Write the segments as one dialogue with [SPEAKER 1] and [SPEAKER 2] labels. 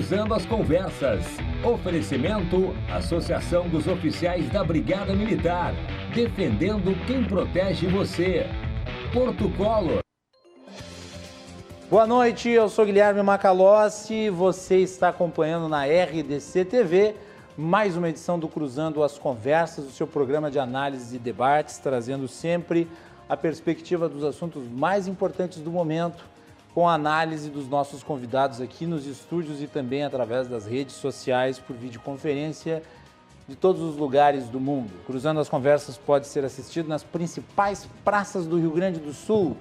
[SPEAKER 1] Cruzando as Conversas. Oferecimento: Associação dos Oficiais da Brigada Militar. Defendendo quem protege você. Porto Color.
[SPEAKER 2] Boa noite, eu sou Guilherme Macalossi. Você está acompanhando na RDC TV mais uma edição do Cruzando as Conversas, o seu programa de análise e debates, trazendo sempre a perspectiva dos assuntos mais importantes do momento, com a análise dos nossos convidados aqui nos estúdios e também através das redes sociais por videoconferência de todos os lugares do mundo. Cruzando as Conversas pode ser assistido nas principais praças do Rio Grande do Sul,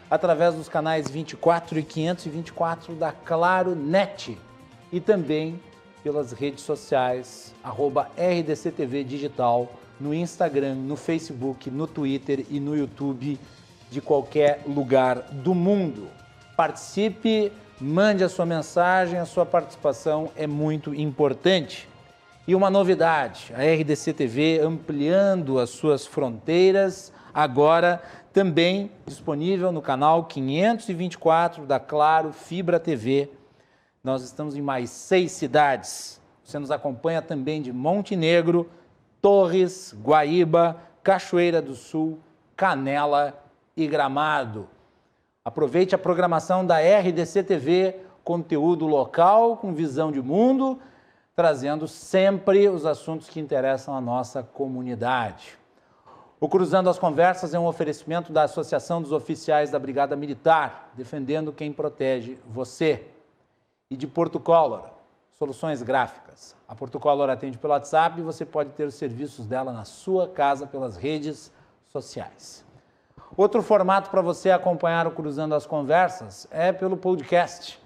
[SPEAKER 2] através dos canais 24 e 524 da Claro Net e também pelas redes sociais, @RDCTV Digital, no Instagram, no Facebook, no Twitter e no YouTube de qualquer lugar do mundo. Participe, mande a sua mensagem, a sua participação é muito importante. E uma novidade, a RDC TV ampliando as suas fronteiras, agora também disponível no canal 524 da Claro Fibra TV. Nós estamos em mais 6 cidades. Você nos acompanha também de Monte Negro, Torres, Guaíba, Cachoeira do Sul, Canela e Gramado. Aproveite a programação da RDC TV, conteúdo local com visão de mundo, trazendo sempre os assuntos que interessam a nossa comunidade. O Cruzando as Conversas é um oferecimento da Associação dos Oficiais da Brigada Militar, defendendo quem protege você. E de Porto Color, soluções gráficas. A Porto Color atende pelo WhatsApp e você pode ter os serviços dela na sua casa pelas redes sociais. Outro formato para você acompanhar o Cruzando as Conversas é pelo podcast.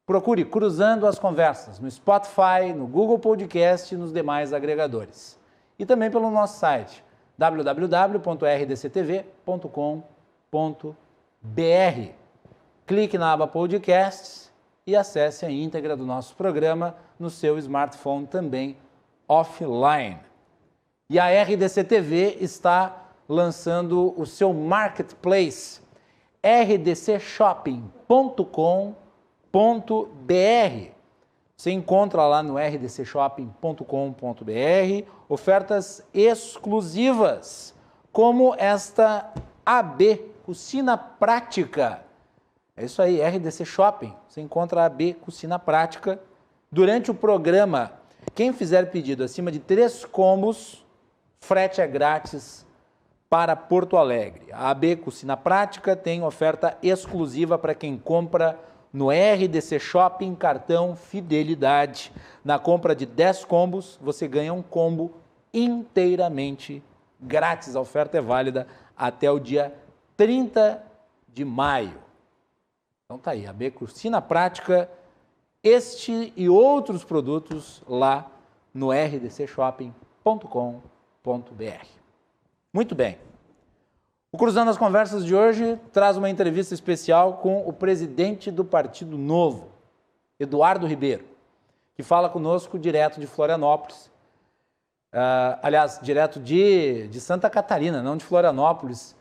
[SPEAKER 2] Procure Cruzando as Conversas no Spotify, no Google Podcast e nos demais agregadores. E também pelo nosso site www.rdctv.com.br. Clique na aba Podcasts e acesse a íntegra do nosso programa no seu smartphone também offline. E a RDC TV está lançando o seu marketplace, rdcshopping.com.br. Você encontra lá no rdcshopping.com.br ofertas exclusivas, como esta AB Cucina Prática. É isso aí, RDC Shopping. Você encontra a AB Cucina Prática. Durante o programa, quem fizer pedido acima de 3 combos, frete é grátis para Porto Alegre. A AB Cucina Prática tem oferta exclusiva para quem compra no RDC Shopping cartão Fidelidade. Na compra de 10 combos, você ganha um combo inteiramente grátis. A oferta é válida até o dia 30 de maio. Então tá aí, a AB Cucina Prática, este e outros produtos lá no rdcshopping.com.br. Muito bem. O Cruzando as Conversas de hoje traz uma entrevista especial com o presidente do Partido Novo, Eduardo Ribeiro, que fala conosco direto de Florianópolis. Aliás, direto de Santa Catarina, não de Florianópolis.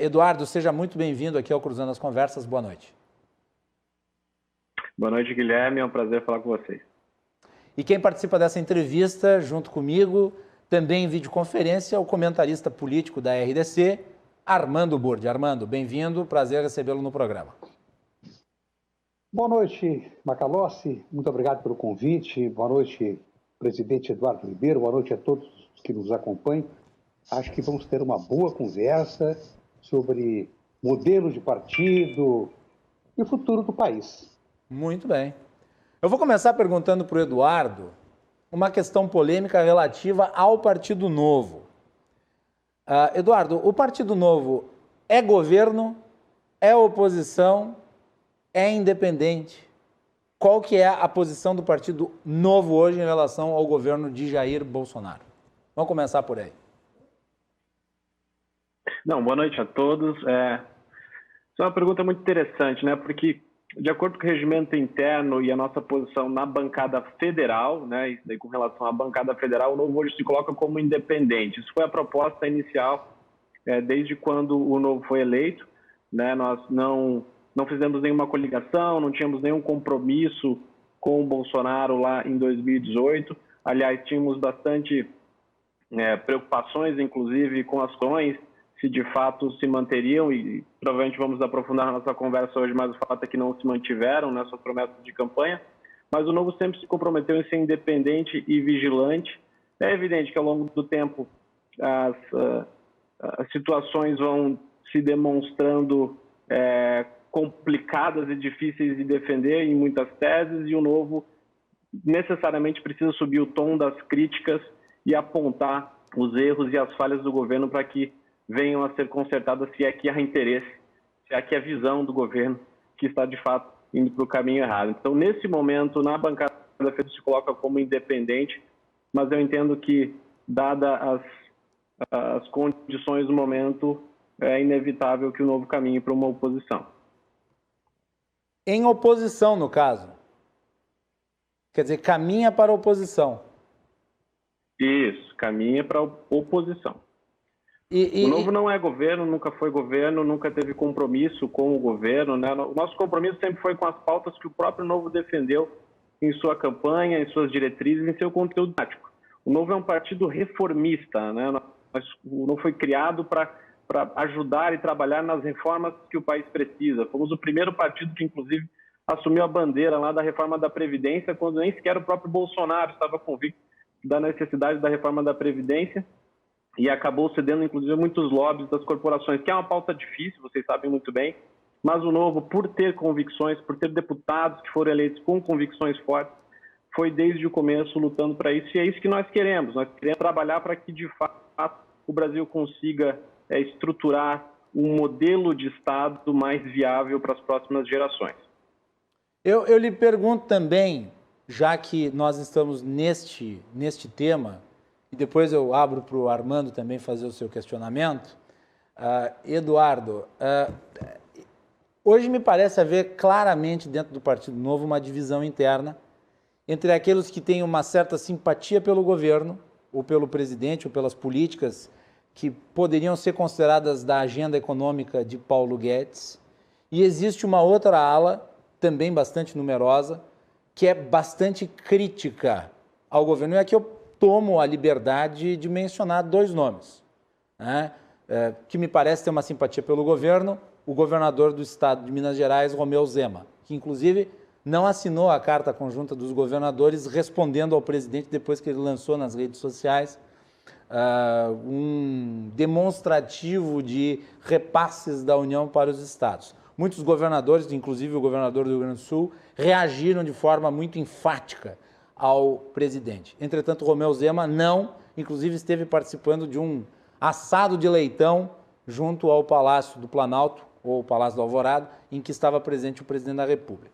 [SPEAKER 2] Eduardo, seja muito bem-vindo aqui ao Cruzando as Conversas. Boa noite.
[SPEAKER 3] Boa noite, Guilherme. É um prazer falar com vocês.
[SPEAKER 2] E quem participa dessa entrevista, junto comigo, também em videoconferência, é o comentarista político da RDC, Armando Burdi. Armando, bem-vindo. Prazer recebê-lo no programa.
[SPEAKER 4] Boa noite, Macalossi. Muito obrigado pelo convite. Boa noite, presidente Eduardo Ribeiro. Boa noite a todos que nos acompanham. Acho que vamos ter uma boa conversa sobre modelos de partido e o futuro do país.
[SPEAKER 2] Muito bem. Eu vou começar perguntando para o Eduardo uma questão polêmica relativa ao Partido Novo. Eduardo, o Partido Novo é governo, é oposição, é independente? Qual que é a posição do Partido Novo hoje em relação ao governo de Jair Bolsonaro? Vamos começar por aí.
[SPEAKER 3] Não, boa noite a todos. Isso é uma pergunta muito interessante, né? Porque, de acordo com o regimento interno e a nossa posição na bancada federal, né? E daí com relação à bancada federal, o Novo hoje se coloca como independente. Isso foi a proposta inicial, desde quando o Novo foi eleito, né? Nós não fizemos nenhuma coligação, não tínhamos nenhum compromisso com o Bolsonaro lá em 2018. Aliás, tínhamos bastante preocupações, inclusive, com ações, se de fato se manteriam, e provavelmente vamos aprofundar na nossa conversa hoje, mas o fato é que não se mantiveram nessas promessas de campanha. Mas o Novo sempre se comprometeu em ser independente e vigilante. É evidente que ao longo do tempo as situações vão se demonstrando complicadas e difíceis de defender em muitas teses, e o Novo necessariamente precisa subir o tom das críticas e apontar os erros e as falhas do governo para que venham a ser consertadas, se é que há interesse, se é que há visão do governo que está de fato indo para o caminho errado. Então, nesse momento, na bancada da defesa se coloca como independente, mas eu entendo que, dadas as condições do momento, é inevitável que o Novo caminhe para uma oposição.
[SPEAKER 2] Em oposição, no caso? Quer dizer, caminha para a oposição.
[SPEAKER 3] Isso, caminha para a oposição. O Novo não é governo, nunca foi governo, nunca teve compromisso com o governo, né? O nosso compromisso sempre foi com as pautas que o próprio Novo defendeu em sua campanha, em suas diretrizes, em seu conteúdo tático. O Novo é um partido reformista, né? O Novo foi criado para ajudar e trabalhar nas reformas que o país precisa. Fomos o primeiro partido que, inclusive, assumiu a bandeira lá da reforma da Previdência, quando nem sequer o próprio Bolsonaro estava convicto da necessidade da reforma da Previdência, e acabou cedendo, inclusive, muitos lobbies das corporações, que é uma pauta difícil, vocês sabem muito bem, mas o Novo, por ter convicções, por ter deputados que foram eleitos com convicções fortes, foi desde o começo lutando para isso, e é isso que nós queremos. Nós queremos trabalhar para que, de fato, o Brasil consiga estruturar um modelo de Estado mais viável para as próximas gerações.
[SPEAKER 2] Eu lhe pergunto também, já que nós estamos neste tema, e depois eu abro para o Armando também fazer o seu questionamento. Eduardo, hoje me parece haver claramente dentro do Partido Novo uma divisão interna entre aqueles que têm uma certa simpatia pelo governo, ou pelo presidente, ou pelas políticas que poderiam ser consideradas da agenda econômica de Paulo Guedes, e existe uma outra ala, também bastante numerosa, que é bastante crítica ao governo. E aqui eu tomo a liberdade de mencionar dois nomes, né? Que me parece ter uma simpatia pelo governo: o governador do estado de Minas Gerais, Romeu Zema, que inclusive não assinou a carta conjunta dos governadores respondendo ao presidente depois que ele lançou nas redes sociais um demonstrativo de repasses da União para os estados. Muitos governadores, inclusive o governador do Rio Grande do Sul, reagiram de forma muito enfática ao presidente. Entretanto, Romeu Zema não, inclusive esteve participando de um assado de leitão junto ao Palácio do Planalto, ou Palácio do Alvorada, em que estava presente o presidente da República.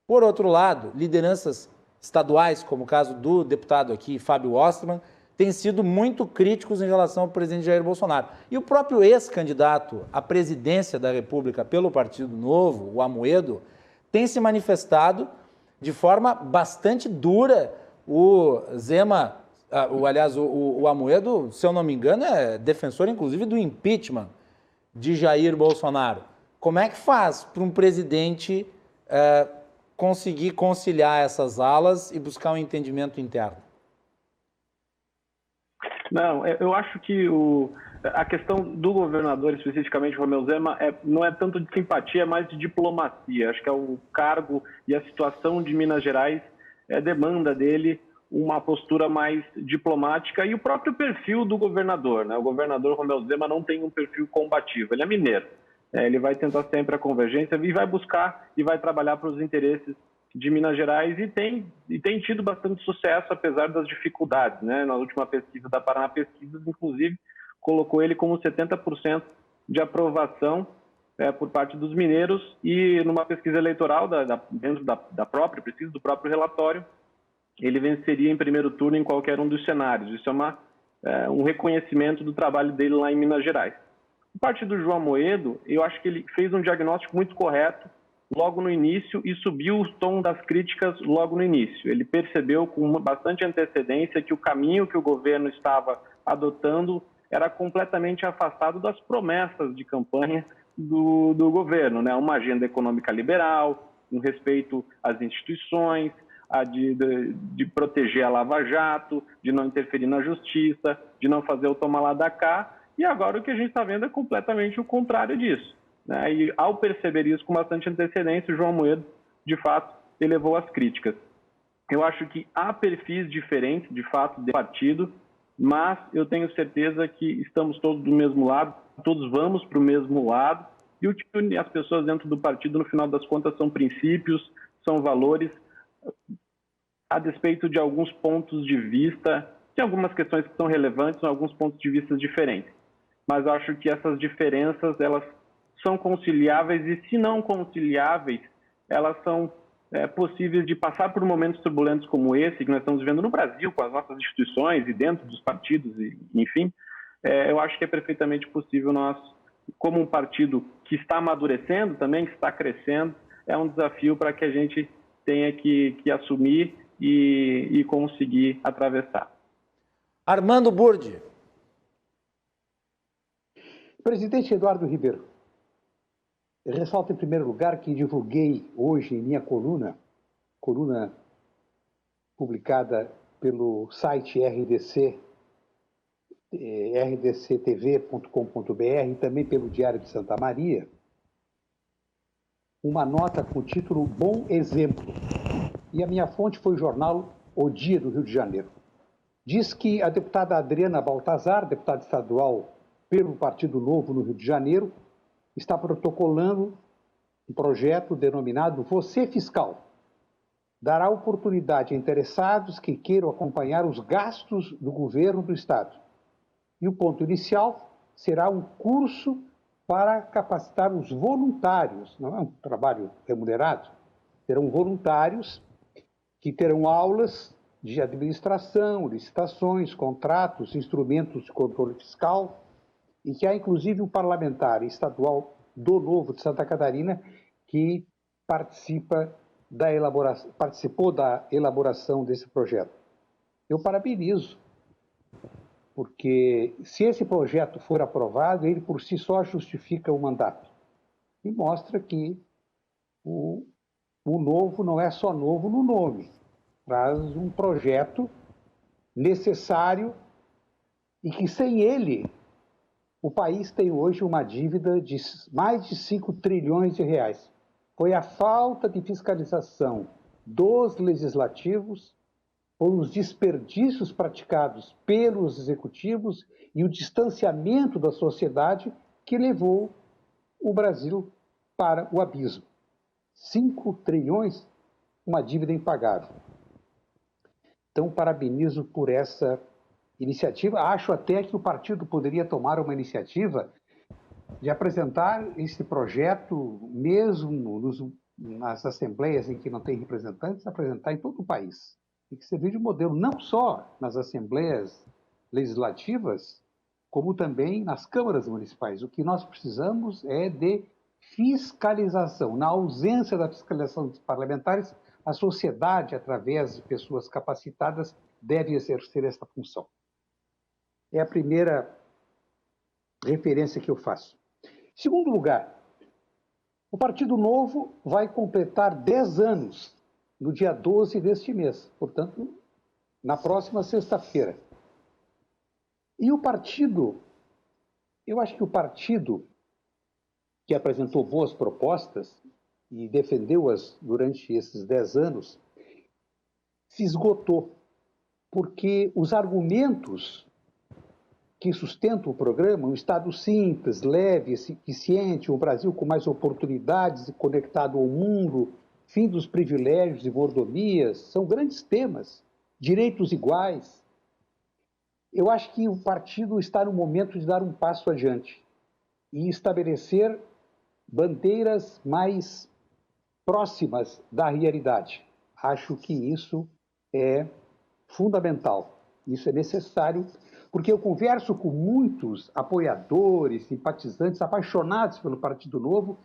[SPEAKER 2] Por outro lado, lideranças estaduais, como o caso do deputado aqui, Fábio Osterman, têm sido muito críticos em relação ao presidente Jair Bolsonaro. E o próprio ex-candidato à presidência da República pelo Partido Novo, o Amoedo, tem se manifestado de forma bastante dura. O Zema, o Amoedo, se eu não me engano, é defensor, inclusive, do impeachment de Jair Bolsonaro. Como é que faz para um presidente conseguir conciliar essas alas e buscar um entendimento interno?
[SPEAKER 3] Não, eu acho que a questão do governador, especificamente Romeu Zema, não é tanto de simpatia, é mais de diplomacia. Acho que é o cargo e a situação de Minas Gerais demanda dele uma postura mais diplomática, e o próprio perfil do governador, né? O governador Romeu Zema não tem um perfil combativo, ele é mineiro. Ele vai tentar sempre a convergência e vai buscar e vai trabalhar para os interesses de Minas Gerais, e tem tido bastante sucesso, apesar das dificuldades, né? Na última pesquisa da Paraná Pesquisas, inclusive, colocou ele como 70% de aprovação por parte dos mineiros, e numa pesquisa eleitoral, dentro da própria pesquisa, do próprio relatório, ele venceria em primeiro turno em qualquer um dos cenários. Isso é um reconhecimento do trabalho dele lá em Minas Gerais. A parte do João Amoedo, eu acho que ele fez um diagnóstico muito correto logo no início e subiu o tom das críticas logo no início. Ele percebeu com bastante antecedência que o caminho que o governo estava adotando era completamente afastado das promessas de campanha do governo, né? Uma agenda econômica liberal, um respeito às instituições, de proteger a Lava Jato, de não interferir na justiça, de não fazer o toma lá da cá, e agora o que a gente está vendo é completamente o contrário disso, né? E ao perceber isso com bastante antecedência, o João Amoedo, de fato, elevou as críticas. Eu acho que há perfis diferentes, de fato, de partido, mas eu tenho certeza que estamos todos do mesmo lado, todos vamos para o mesmo lado, e o que une as pessoas dentro do partido, no final das contas, são princípios, são valores, a despeito de alguns pontos de vista, tem algumas questões que são relevantes, alguns pontos de vista diferentes. Mas eu acho que essas diferenças, elas são conciliáveis, e se não conciliáveis, elas são possíveis de passar por momentos turbulentos como esse, que nós estamos vivendo no Brasil, com as nossas instituições e dentro dos partidos, enfim. Eu acho que é perfeitamente possível nós, como um partido que está amadurecendo também, que está crescendo, é um desafio para que a gente tenha que assumir e conseguir atravessar.
[SPEAKER 2] Armando Burdi.
[SPEAKER 4] Presidente Eduardo Ribeiro, eu ressalto em primeiro lugar que divulguei hoje em minha coluna publicada pelo site RDC, rdctv.com.br e também pelo Diário de Santa Maria, uma nota com o título Bom Exemplo. E a minha fonte foi o jornal O Dia do Rio de Janeiro. Diz que a deputada Adriana Baltazar, deputada estadual pelo Partido Novo no Rio de Janeiro, está protocolando um projeto denominado Você Fiscal. Dará oportunidade a interessados que queiram acompanhar os gastos do governo do Estado. E o ponto inicial será um curso para capacitar os voluntários, não é um trabalho remunerado, serão voluntários que terão aulas de administração, licitações, contratos, instrumentos de controle fiscal, e que há inclusive um parlamentar estadual do Novo de Santa Catarina que participou da elaboração desse projeto. Eu parabenizo, porque se esse projeto for aprovado, ele por si só justifica o mandato e mostra que o novo não é só novo no nome, traz um projeto necessário e que sem ele o país tem hoje uma dívida de mais de 5 trilhões de reais. Foi a falta de fiscalização dos legislativos, foram os desperdícios praticados pelos executivos e o distanciamento da sociedade que levou o Brasil para o abismo. 5 trilhões, uma dívida impagável. Então, parabenizo por essa iniciativa. Acho até que o partido poderia tomar uma iniciativa de apresentar esse projeto mesmo nas assembleias em que não tem representantes, apresentar em todo o país. E que servir de modelo não só nas assembleias legislativas, como também nas câmaras municipais. O que nós precisamos é de fiscalização. Na ausência da fiscalização dos parlamentares, a sociedade, através de pessoas capacitadas, deve exercer esta função. É a primeira referência que eu faço. Segundo lugar, o Partido Novo vai completar 10 anos no dia 12 deste mês, portanto, na próxima sexta-feira. E o partido, eu acho que o partido que apresentou boas propostas e defendeu-as durante esses 10 anos, se esgotou, porque os argumentos que sustentam o programa, um Estado simples, leve, eficiente, um Brasil com mais oportunidades e conectado ao mundo, fim dos privilégios e mordomias, são grandes temas, direitos iguais. Eu acho que o partido está no momento de dar um passo adiante e estabelecer bandeiras mais próximas da realidade. Acho que isso é fundamental, isso é necessário, porque eu converso com muitos apoiadores, simpatizantes, apaixonados pelo Partido Novo,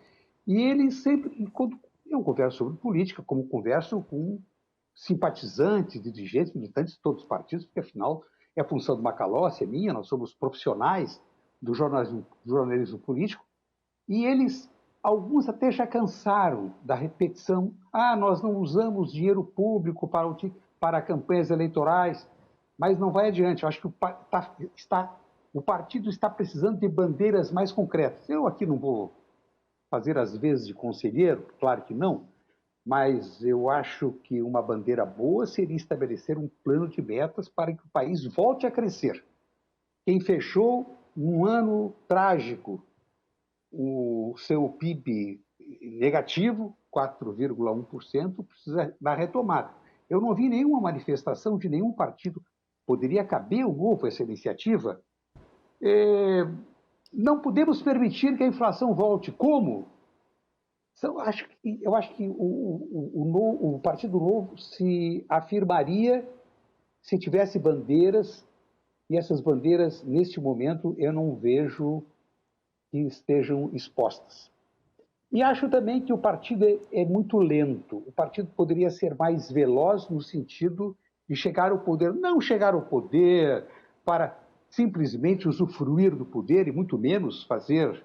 [SPEAKER 4] e eles sempre, quando eu converso sobre política, como converso com simpatizantes, dirigentes, militantes de todos os partidos, porque afinal é a função do Macalossi, é minha, nós somos profissionais do jornalismo político, e eles alguns até já cansaram da repetição. Nós não usamos dinheiro público para campanhas eleitorais, mas não vai adiante. Eu acho que o partido está precisando de bandeiras mais concretas. Eu aqui não vou fazer as vezes de conselheiro, claro que não, mas eu acho que uma bandeira boa seria estabelecer um plano de metas para que o país volte a crescer. Quem fechou um ano trágico, o seu PIB negativo, 4,1%, precisa da retomada. Eu não vi nenhuma manifestação de nenhum partido. Poderia caber o Novo essa iniciativa? Não podemos permitir que a inflação volte. Como? Eu acho que o Partido Novo se afirmaria se tivesse bandeiras, e essas bandeiras, neste momento, eu não vejo que estejam expostas. E acho também que o partido é muito lento. O partido poderia ser mais veloz no sentido de chegar ao poder, não chegar ao poder para simplesmente usufruir do poder e muito menos fazer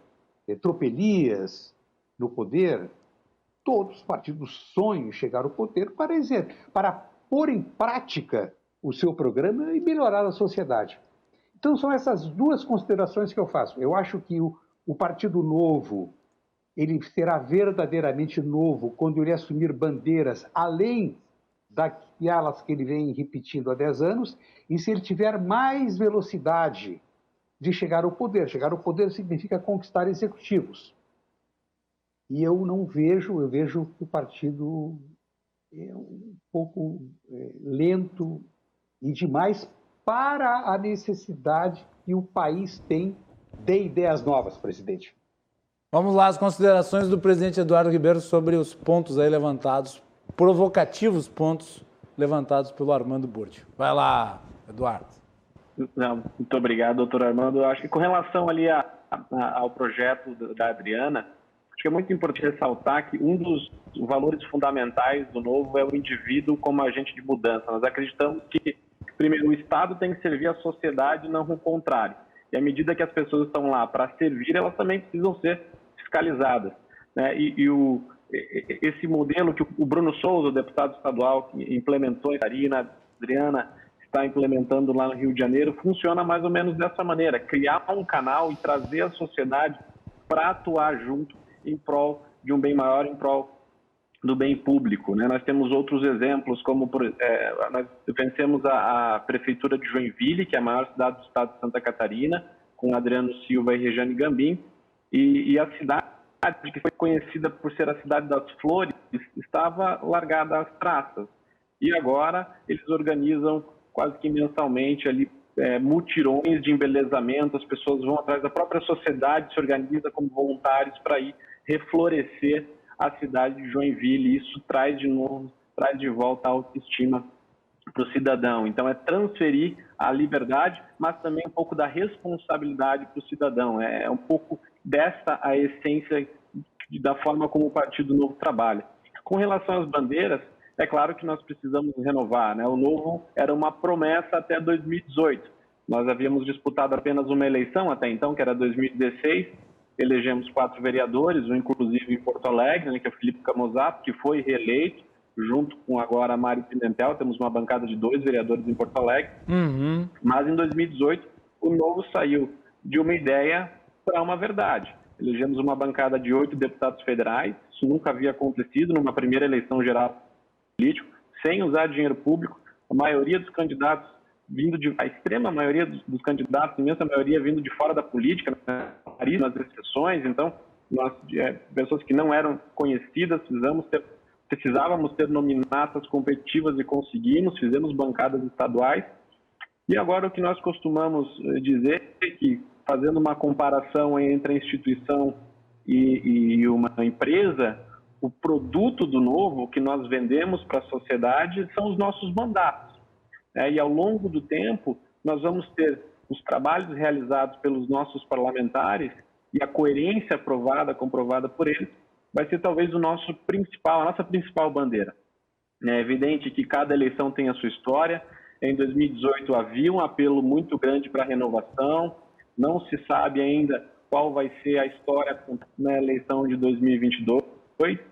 [SPEAKER 4] tropelias no poder. Todos os partidos sonham em chegar ao poder para pôr em prática o seu programa e melhorar a sociedade. Então são essas duas considerações que eu faço. Eu acho que o Partido Novo, ele será verdadeiramente novo quando ele assumir bandeiras além daquelas que ele vem repetindo há 10 anos, e se ele tiver mais velocidade de chegar ao poder. Chegar ao poder significa conquistar executivos. E eu vejo que o partido é um pouco lento e demais para a necessidade que o país tem de ideias novas, presidente.
[SPEAKER 2] Vamos lá, as considerações do presidente Eduardo Ribeiro sobre os pontos aí levantados, provocativos pontos levantados pelo Armando Burti. Vai lá, Eduardo.
[SPEAKER 3] Não, muito obrigado, doutor Armando. Eu acho que com relação ali ao projeto da Adriana, acho que é muito importante ressaltar que um dos valores fundamentais do Novo é o indivíduo como agente de mudança. Nós acreditamos que, primeiro, o Estado tem que servir a sociedade, não o contrário. E à medida que as pessoas estão lá para servir, elas também precisam ser fiscalizadas, né? Esse modelo que o Bruno Souza, o deputado estadual, que implementou em Catarina, a Adriana está implementando lá no Rio de Janeiro, funciona mais ou menos dessa maneira: criar um canal e trazer a sociedade para atuar junto em prol de um bem maior, em prol do bem público, né? Nós temos outros exemplos, como nós vencemos a Prefeitura de Joinville, que é a maior cidade do estado de Santa Catarina, com Adriano Silva e Regiane Gambim, e a cidade, que foi conhecida por ser a cidade das flores, estava largada às traças. E agora eles organizam quase que mensalmente ali mutirões de embelezamento, as pessoas vão atrás, da própria sociedade se organiza como voluntários para ir reflorescer a cidade de Joinville. Isso traz de volta a autoestima para o cidadão. Então é transferir a liberdade, mas também um pouco da responsabilidade para o cidadão. É um pouco dessa a essência da forma como o Partido Novo trabalha. Com relação às bandeiras, é claro que nós precisamos renovar, né? O Novo era uma promessa até 2018. Nós havíamos disputado apenas uma eleição até então, que era 2016. Elegemos 4 vereadores, um inclusive em Porto Alegre, né, que é o Felipe Camozato, que foi reeleito, junto com agora a Mari Pimentel. Temos uma bancada de 2 vereadores em Porto Alegre.
[SPEAKER 2] Uhum.
[SPEAKER 3] Mas em 2018, o Novo saiu de uma ideia para uma verdade. Elegemos uma bancada de 8 deputados federais. Isso nunca havia acontecido numa primeira eleição geral político, sem usar dinheiro público. A maioria dos candidatos a extrema maioria dos candidatos, a imensa maioria vindo de fora da política, nas exceções. Então, nós, pessoas que não eram conhecidas, precisávamos ter nominatas competitivas e conseguimos, fizemos bancadas estaduais. E agora o que nós costumamos dizer é que, fazendo uma comparação entre a instituição e uma empresa, o produto do Novo que nós vendemos para a sociedade são os nossos mandatos. E ao longo do tempo, nós vamos ter os trabalhos realizados pelos nossos parlamentares e a coerência comprovada por eles, vai ser talvez a nossa principal bandeira. É evidente que cada eleição tem a sua história. Em 2018 havia um apelo muito grande para a renovação, não se sabe ainda qual vai ser a história na eleição de 2022,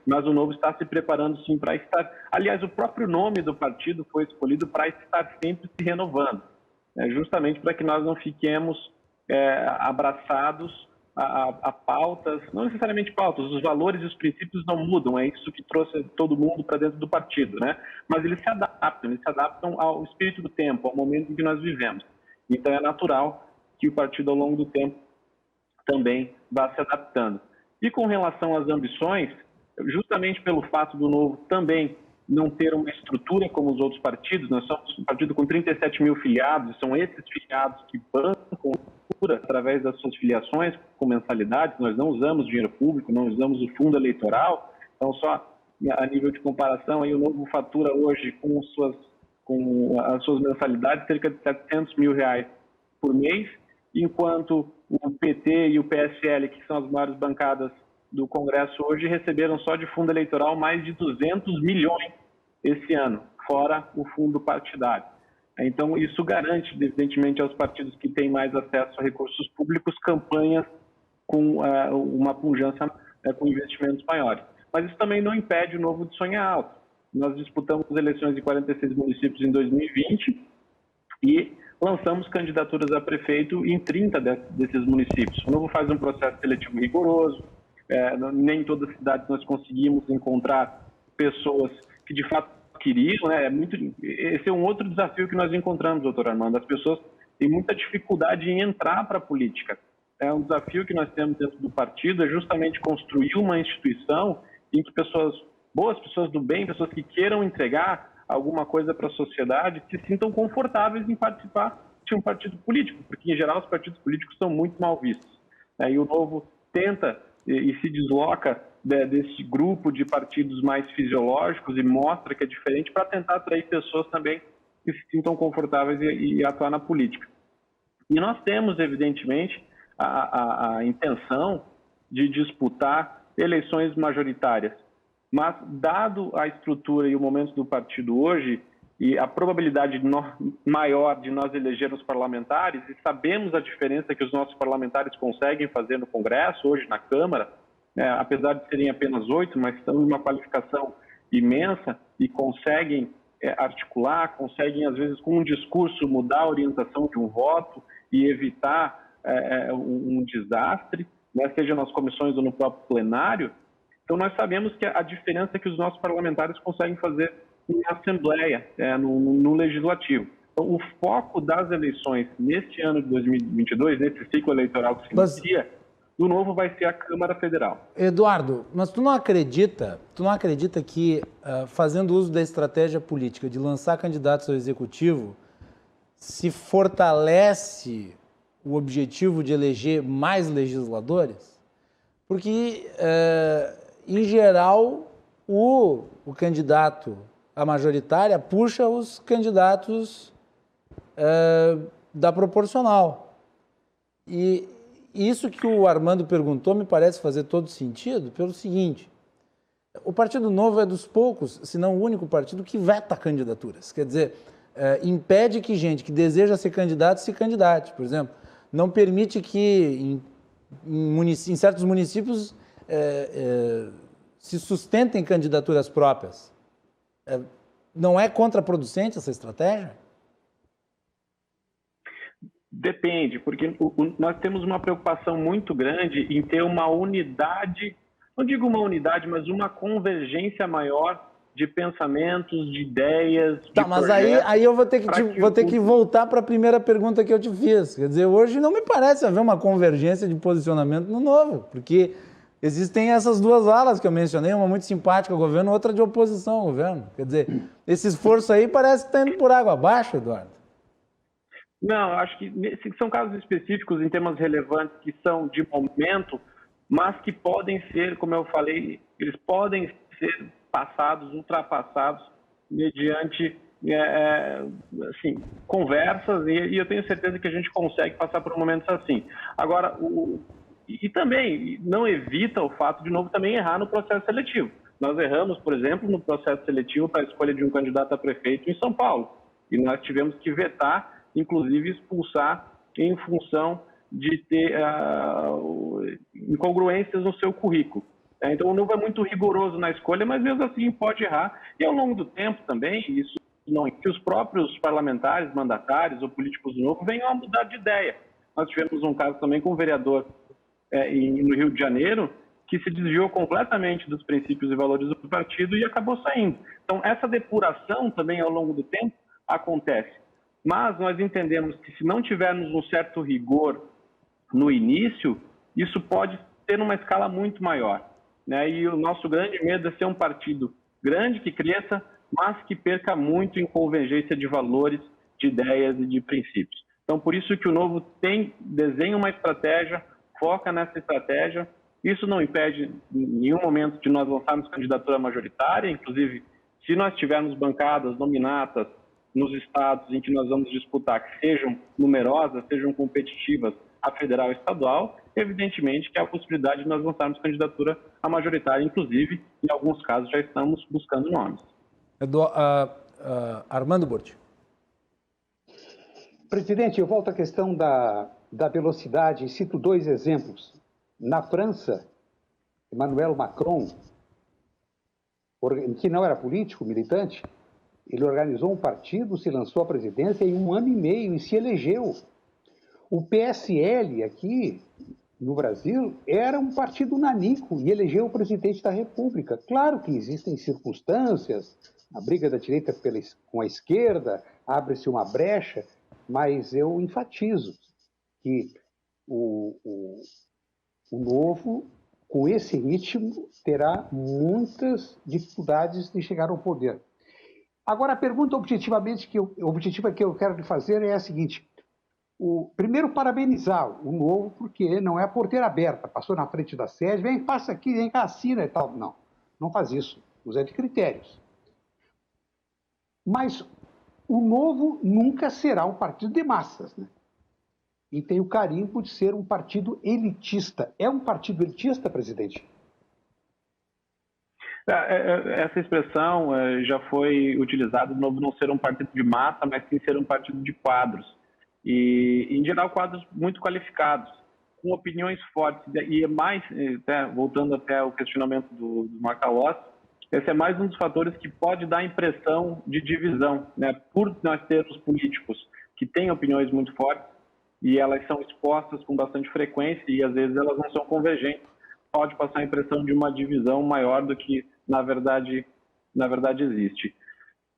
[SPEAKER 3] mas o Novo está se preparando sim para estar... Aliás, o próprio nome do partido foi escolhido para estar sempre se renovando, justamente para que nós não fiquemos abraçados a pautas, não necessariamente pautas, os valores e os princípios não mudam, é isso que trouxe todo mundo para dentro do partido, né? Mas eles se adaptam ao espírito do tempo, ao momento em que nós vivemos. Então é natural que o partido ao longo do tempo também vá se adaptando. E com relação às ambições, justamente pelo fato do Novo também não ter uma estrutura como os outros partidos, nós somos um partido com 37 mil filiados, e são esses filiados que bancam através das suas filiações com mensalidades, nós não usamos dinheiro público, não usamos o fundo eleitoral, então só a nível de comparação, aí o Novo fatura hoje com as suas mensalidades cerca de R$700 mil por mês, enquanto o PT e o PSL, que são as maiores bancadas do Congresso hoje, receberam só de fundo eleitoral mais de 200 milhões esse ano, fora o fundo partidário. Então, isso garante, evidentemente, aos partidos que têm mais acesso a recursos públicos, campanhas com uma pujança com investimentos maiores. Mas isso também não impede o Novo de sonhar alto. Nós disputamos eleições em 46 municípios em 2020 e lançamos candidaturas a prefeito em 30 desses municípios. O Novo faz um processo seletivo rigoroso, nem em todas as cidades nós conseguimos encontrar pessoas que de fato queriam, esse é um outro desafio que nós encontramos, doutor Armando. As pessoas têm muita dificuldade em entrar para a política. É um desafio que nós temos dentro do partido, é justamente construir uma instituição em que boas pessoas do bem, pessoas que queiram entregar alguma coisa para a sociedade, se sintam confortáveis em participar de um partido político, porque, em geral, os partidos políticos são muito mal vistos. E o Novo tenta e se desloca desse grupo de partidos mais fisiológicos e mostra que é diferente para tentar atrair pessoas também que se sintam confortáveis e atuar na política. E nós temos, evidentemente, a intenção de disputar eleições majoritárias, mas dado a estrutura e o momento do partido hoje e a probabilidade maior de nós elegermos parlamentares, e sabemos a diferença que os nossos parlamentares conseguem fazer no Congresso, hoje na Câmara, apesar de serem apenas 8, mas estão numa qualificação imensa e conseguem articular, conseguem, às vezes, com um discurso, mudar a orientação de um voto e evitar um desastre, seja nas comissões ou no próprio plenário. Então, nós sabemos que a diferença que os nossos parlamentares conseguem fazer na Assembleia, no Legislativo. Então, o foco das eleições neste ano de 2022, nesse ciclo eleitoral que se inicia, do Novo vai ser a Câmara Federal.
[SPEAKER 2] Eduardo, mas tu não acredita que, fazendo uso da estratégia política de lançar candidatos ao Executivo, se fortalece o objetivo de eleger mais legisladores? Porque, em geral, o candidato à majoritária puxa os candidatos da proporcional. E isso que o Armando perguntou me parece fazer todo sentido pelo seguinte: o Partido Novo é dos poucos, se não o único partido que veta candidaturas. Quer dizer, impede que gente que deseja ser candidato se candidate. Por exemplo, não permite que em certos municípios se sustentem candidaturas próprias. Não é contraproducente essa estratégia?
[SPEAKER 3] Depende, porque nós temos uma preocupação muito grande em ter uma unidade, não digo uma unidade, mas uma convergência maior de pensamentos, de ideias, de
[SPEAKER 2] mas
[SPEAKER 3] projetos.
[SPEAKER 2] aí eu vou ter que voltar para a primeira pergunta que eu te fiz. Quer dizer, hoje não me parece haver uma convergência de posicionamento no Novo, porque existem essas duas alas que eu mencionei, uma muito simpática ao governo, outra de oposição ao governo. Quer dizer, esse esforço aí parece que está indo por água abaixo, Eduardo.
[SPEAKER 3] Não, acho que são casos específicos em temas relevantes que são de momento, mas que podem ser, como eu falei, eles podem ser ultrapassados mediante conversas, e eu tenho certeza que a gente consegue passar por momentos assim. Agora, e também não evita o fato de Novo também errar no processo seletivo. Nós erramos, por exemplo, no processo seletivo para a escolha de um candidato a prefeito em São Paulo, e nós tivemos que vetar, inclusive expulsar em função de ter incongruências no seu currículo. Então, o Novo é muito rigoroso na escolha, mas mesmo assim pode errar. E ao longo do tempo também, isso não, que os próprios parlamentares, mandatários ou políticos do Novo venham a mudar de ideia. Nós tivemos um caso também com um vereador no Rio de Janeiro, que se desviou completamente dos princípios e valores do partido e acabou saindo. Então, essa depuração também ao longo do tempo acontece. Mas nós entendemos que se não tivermos um certo rigor no início, isso pode ter uma escala muito maior, né? E o nosso grande medo é ser um partido grande que cresça, mas que perca muito em convergência de valores, de ideias e de princípios. Então, por isso que o Novo desenha uma estratégia, foca nessa estratégia. Isso não impede em nenhum momento de nós lançarmos candidatura majoritária, inclusive se nós tivermos bancadas nominatas nos estados em que nós vamos disputar, que sejam numerosas, sejam competitivas a federal e estadual, evidentemente que há a possibilidade de nós lançarmos candidatura a majoritária, inclusive, em alguns casos já estamos buscando nomes.
[SPEAKER 2] Armando Burti.
[SPEAKER 4] Presidente, eu volto à questão da velocidade e cito 2 exemplos. Na França, Emmanuel Macron, que não era político, militante, ele organizou um partido, se lançou à presidência em 1 ano e meio e se elegeu. O PSL aqui no Brasil era um partido nanico e elegeu o presidente da República. Claro que existem circunstâncias, a briga da direita com a esquerda, abre-se uma brecha, mas eu enfatizo que o Novo, com esse ritmo, terá muitas dificuldades de chegar ao poder. Agora, a pergunta objetiva que eu quero lhe fazer é a seguinte. Primeiro, parabenizar o Novo, porque não é a porteira aberta, passou na frente da sede, vem, passa aqui, vem cá, assina e tal. Não, não faz isso, usa de critérios. Mas o Novo nunca será um partido de massas, né? E tem o carimbo de ser um partido elitista. É um partido elitista, presidente?
[SPEAKER 3] Essa expressão já foi utilizada, o Novo não ser um partido de massa, mas sim ser um partido de quadros. E, em geral, quadros muito qualificados, com opiniões fortes. E é mais, voltando até o questionamento do Macalossi, esse é mais um dos fatores que pode dar a impressão de divisão, né? Por nós termos políticos que têm opiniões muito fortes e elas são expostas com bastante frequência e, às vezes, elas não são convergentes, pode passar a impressão de uma divisão maior do que, na verdade existe.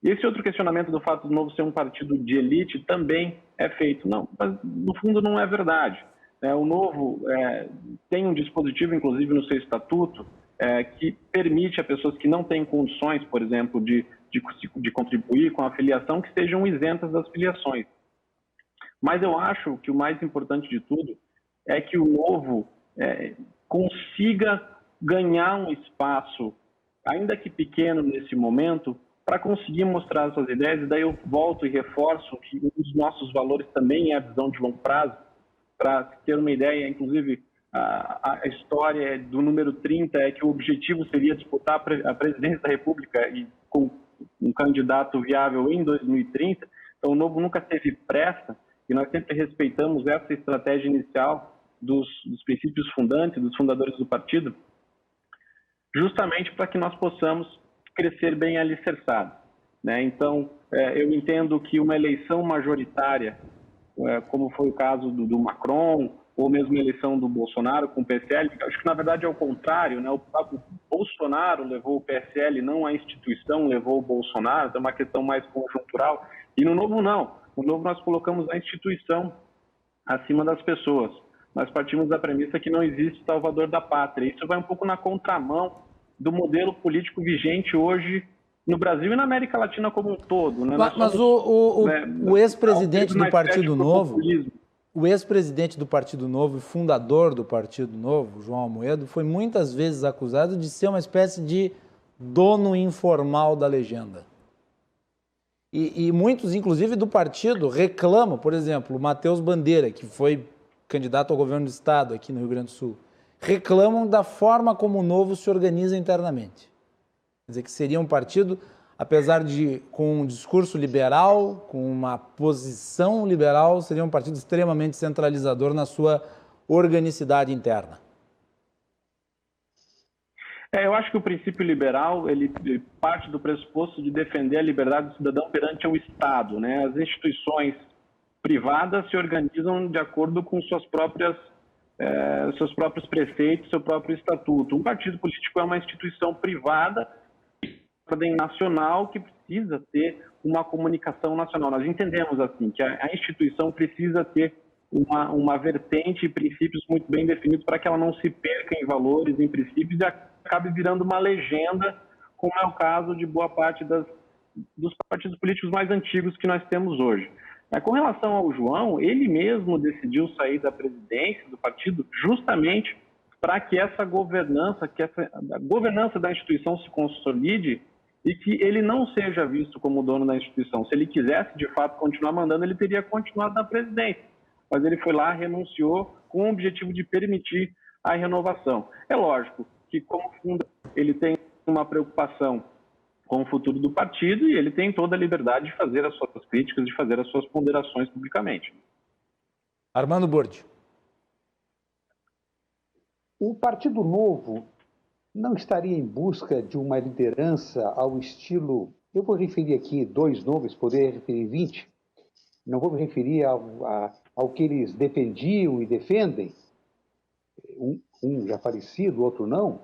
[SPEAKER 3] E esse outro questionamento do fato do Novo ser um partido de elite também é feito. Não, mas no fundo não é verdade. O Novo tem um dispositivo, inclusive no seu estatuto, que permite a pessoas que não têm condições, por exemplo, de contribuir com a filiação, que sejam isentas das filiações. Mas eu acho que o mais importante de tudo é que o Novo consiga ganhar um espaço, ainda que pequeno nesse momento, para conseguir mostrar suas ideias. E daí eu volto e reforço que um dos nossos valores também é a visão de longo prazo. Para ter uma ideia, inclusive, a história do número 30 é que o objetivo seria disputar a presidência da República e com um candidato viável em 2030. Então, o Novo nunca teve pressa e nós sempre respeitamos essa estratégia inicial dos princípios fundantes, dos fundadores do partido, justamente para que nós possamos crescer bem alicerçados, né? Então, eu entendo que uma eleição majoritária, como foi o caso do Macron, ou mesmo a eleição do Bolsonaro com o PSL, acho que na verdade é o contrário, né? O próprio Bolsonaro levou o PSL, não a instituição levou o Bolsonaro, é uma questão mais conjuntural. E no Novo não, no Novo nós colocamos a instituição acima das pessoas. Nós partimos da premissa que não existe salvador da pátria. Isso vai um pouco na contramão do modelo político vigente hoje no Brasil e na América Latina como um todo, né?
[SPEAKER 2] Mas o ex-presidente do Partido Novo, o ex-presidente do Partido Novo e fundador do Partido Novo, João Amoedo, foi muitas vezes acusado de ser uma espécie de dono informal da legenda. E muitos, inclusive do partido, reclamam, por exemplo, o Matheus Bandeira, que foi candidato ao governo do estado aqui no Rio Grande do Sul, reclamam da forma como o Novo se organiza internamente. Quer dizer, que seria um partido apesar de com um discurso liberal, com uma posição liberal, seria um partido extremamente centralizador na sua organicidade interna.
[SPEAKER 3] Eu acho que o princípio liberal ele parte do pressuposto de defender a liberdade do cidadão perante o Estado, né? As instituições privadas se organizam de acordo com seus próprios preceitos, seu próprio estatuto. Um partido político é uma instituição privada, de ordem nacional, que precisa ter uma comunicação nacional. Nós entendemos assim que a instituição precisa ter uma vertente e princípios muito bem definidos para que ela não se perca em valores, em princípios e acabe virando uma legenda, como é o caso de boa parte dos partidos políticos mais antigos que nós temos hoje. Com relação ao João, ele mesmo decidiu sair da presidência do partido justamente para que essa governança, a governança da instituição se consolide e que ele não seja visto como dono da instituição. Se ele quisesse, de fato, continuar mandando, ele teria continuado na presidência. Mas ele foi lá, renunciou com o objetivo de permitir a renovação. É lógico que, como fundador, ele tem uma preocupação com o futuro do partido e ele tem toda a liberdade de fazer as suas críticas, de fazer as suas ponderações publicamente.
[SPEAKER 2] Armando Bordi.
[SPEAKER 4] O Partido Novo não estaria em busca de uma liderança ao estilo... Eu vou referir aqui 2 nomes, poderia referir 20. Não vou me referir ao que eles defendiam e defendem. Um já falecido, o outro não.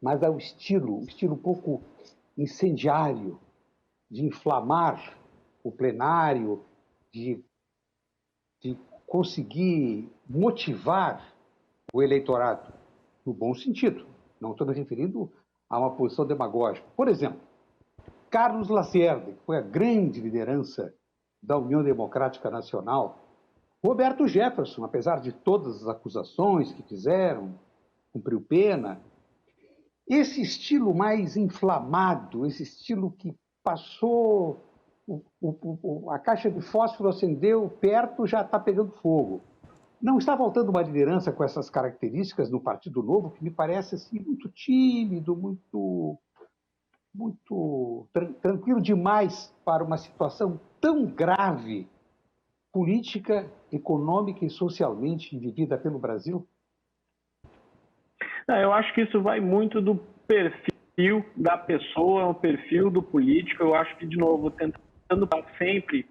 [SPEAKER 4] Mas ao estilo um pouco incendiário, de inflamar o plenário, de conseguir motivar o eleitorado, no bom sentido. Não estou me referindo a uma posição demagógica. Por exemplo, Carlos Lacerda, que foi a grande liderança da União Democrática Nacional, Roberto Jefferson, apesar de todas as acusações que fizeram, cumpriu pena. Esse estilo mais inflamado, esse estilo que passou, a caixa de fósforo acendeu perto, já está pegando fogo. Não está faltando uma liderança com essas características no Partido Novo, que me parece assim, muito tímido, muito tranquilo demais para uma situação tão grave, política, econômica e socialmente vivida pelo Brasil?
[SPEAKER 3] Eu acho que isso vai muito do perfil da pessoa, o perfil do político. Eu acho que, de novo, tentando sempre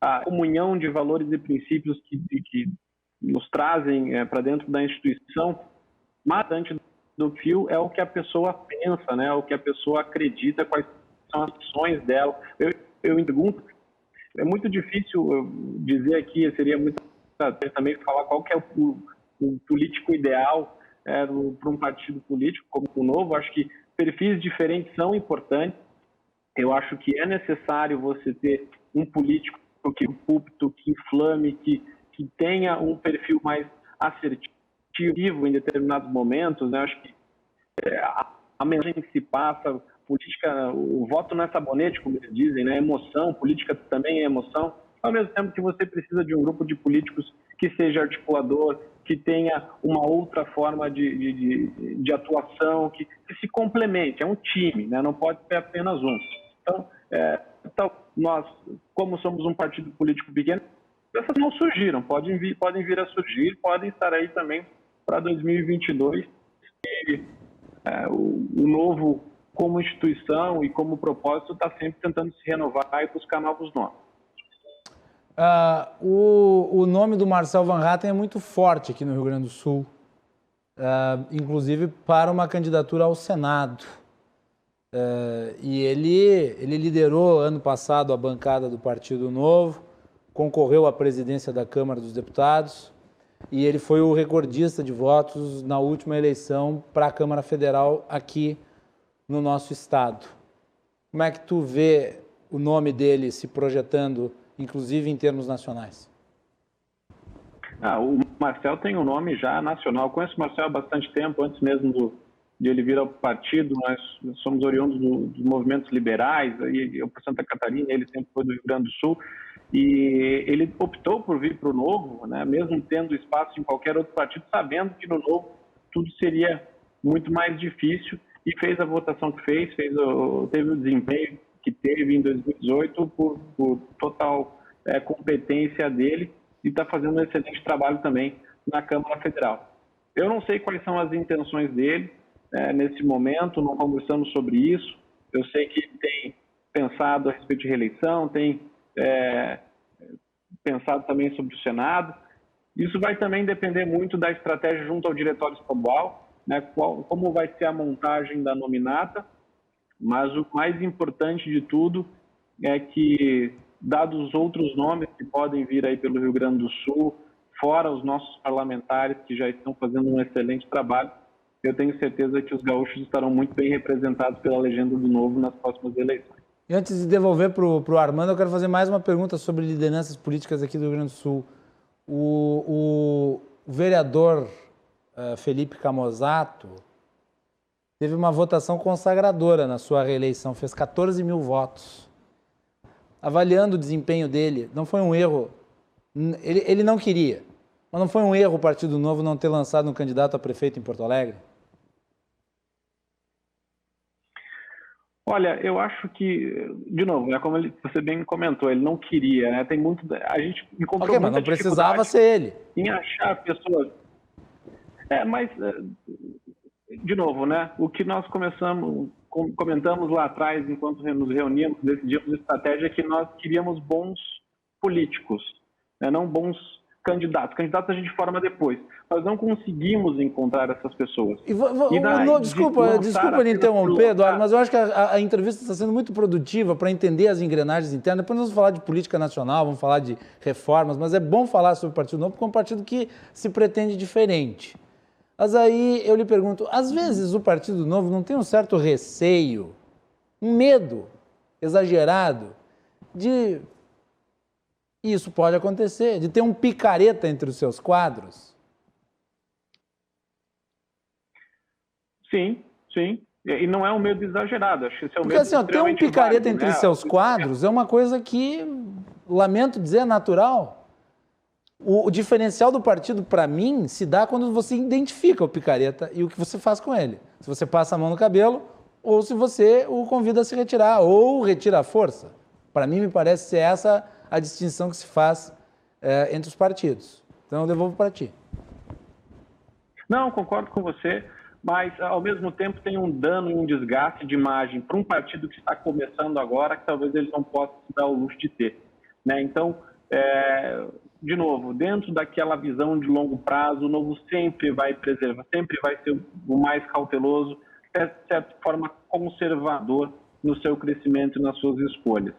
[SPEAKER 3] a comunhão de valores e princípios que nos trazem para dentro da instituição, mas antes do fio é o que a pessoa pensa, né? O que a pessoa acredita, quais são as ações dela. Eu me pergunto, é muito difícil dizer aqui, seria muito também falar qual que é o político ideal para um partido político como o Novo. Acho que perfis diferentes são importantes. Eu acho que é necessário você ter um político que o púlpito, que inflame, que tenha um perfil mais assertivo em determinados momentos, né? Acho que a mensagem que se passa, política, o voto não é sabonete, como eles dizem, né? Emoção, política também é emoção. Ao mesmo tempo que você precisa de um grupo de políticos que seja articulador, que tenha uma outra forma de atuação, que se complemente. É um time, né? Não pode ser apenas um. Então, nós, como somos um partido político pequeno, essas não surgiram, podem vir a surgir, podem estar aí também para 2022. E, o Novo, como instituição e como propósito, está sempre tentando se renovar e buscar novos nomes.
[SPEAKER 2] O nome do Marcel Van Hatten é muito forte aqui no Rio Grande do Sul, inclusive para uma candidatura ao Senado. E ele liderou ano passado a bancada do Partido Novo, concorreu à presidência da Câmara dos Deputados e ele foi o recordista de votos na última eleição para a Câmara Federal aqui no nosso estado. Como é que tu vê o nome dele se projetando, inclusive em termos nacionais?
[SPEAKER 3] O Marcel tem um nome já nacional. Eu conheço o Marcel há bastante tempo, antes mesmo de ele vir ao partido. Nós somos oriundos dos movimentos liberais, eu para Santa Catarina, ele sempre foi do Rio Grande do Sul, e ele optou por vir para o Novo, né, mesmo tendo espaço em qualquer outro partido, sabendo que no Novo tudo seria muito mais difícil, e fez a votação que fez, teve o desempenho que teve em 2018 por total competência dele e está fazendo um excelente trabalho também na Câmara Federal. Eu não sei quais são as intenções dele nesse momento, não conversamos sobre isso. Eu sei que ele tem pensado a respeito de reeleição, tem pensado também sobre o Senado. Isso vai também depender muito da estratégia junto ao Diretório Estadual, né, como vai ser a montagem da nominata, mas o mais importante de tudo é que, dados os outros nomes que podem vir aí pelo Rio Grande do Sul, fora os nossos parlamentares que já estão fazendo um excelente trabalho, eu tenho certeza que os gaúchos estarão muito bem representados pela legenda do Novo nas próximas eleições.
[SPEAKER 2] E antes de devolver para o Armando, eu quero fazer mais uma pergunta sobre lideranças políticas aqui do Rio Grande do Sul. O vereador Felipe Camozzato teve uma votação consagradora na sua reeleição, fez 14 mil votos. Avaliando o desempenho dele, não foi um erro, ele não queria, mas não foi um erro o Partido Novo não ter lançado um candidato a prefeito em Porto Alegre?
[SPEAKER 3] Olha, eu acho que, de novo, como você bem comentou, ele não queria, né? Tem muito, a gente encontrou
[SPEAKER 2] ok, mas não precisava ser ele.
[SPEAKER 3] Em achar pessoas. Mas, de novo, né? O que nós comentamos lá atrás, enquanto nos reuníamos, decidimos estratégia, é que nós queríamos bons políticos, né? Não bons candidatos. Candidatos a gente forma depois. Nós não conseguimos encontrar essas pessoas.
[SPEAKER 2] Desculpa lhe interromper, Eduardo, mas eu acho que a entrevista está sendo muito produtiva para entender as engrenagens internas. Depois nós vamos falar de política nacional, vamos falar de reformas, mas é bom falar sobre o Partido Novo, porque é um partido que se pretende diferente. Mas aí eu lhe pergunto, às vezes o Partido Novo não tem um certo receio, um medo exagerado de... Isso pode acontecer, de ter um picareta entre os seus quadros?
[SPEAKER 3] Sim. E não é um medo exagerado. Acho que esse é um
[SPEAKER 2] porque
[SPEAKER 3] medo
[SPEAKER 2] ter um picareta válido, entre
[SPEAKER 3] né?
[SPEAKER 2] seus quadros é uma coisa que, lamento dizer, é natural. O diferencial do partido, para mim, se dá quando você identifica o picareta e o que você faz com ele. Se você passa a mão no cabelo ou se você o convida a se retirar ou retira a força. Para mim, me parece ser essa a distinção que se faz entre os partidos. Então, eu devolvo para ti.
[SPEAKER 3] Não, concordo com você, mas, ao mesmo tempo, tem um dano e um desgaste de imagem para um partido que está começando agora, que talvez ele não possa se dar o luxo de ter, né? Então, de novo, dentro daquela visão de longo prazo, o Novo sempre vai preservar, sempre vai ser o mais cauteloso, de certa forma conservador no seu crescimento e nas suas escolhas.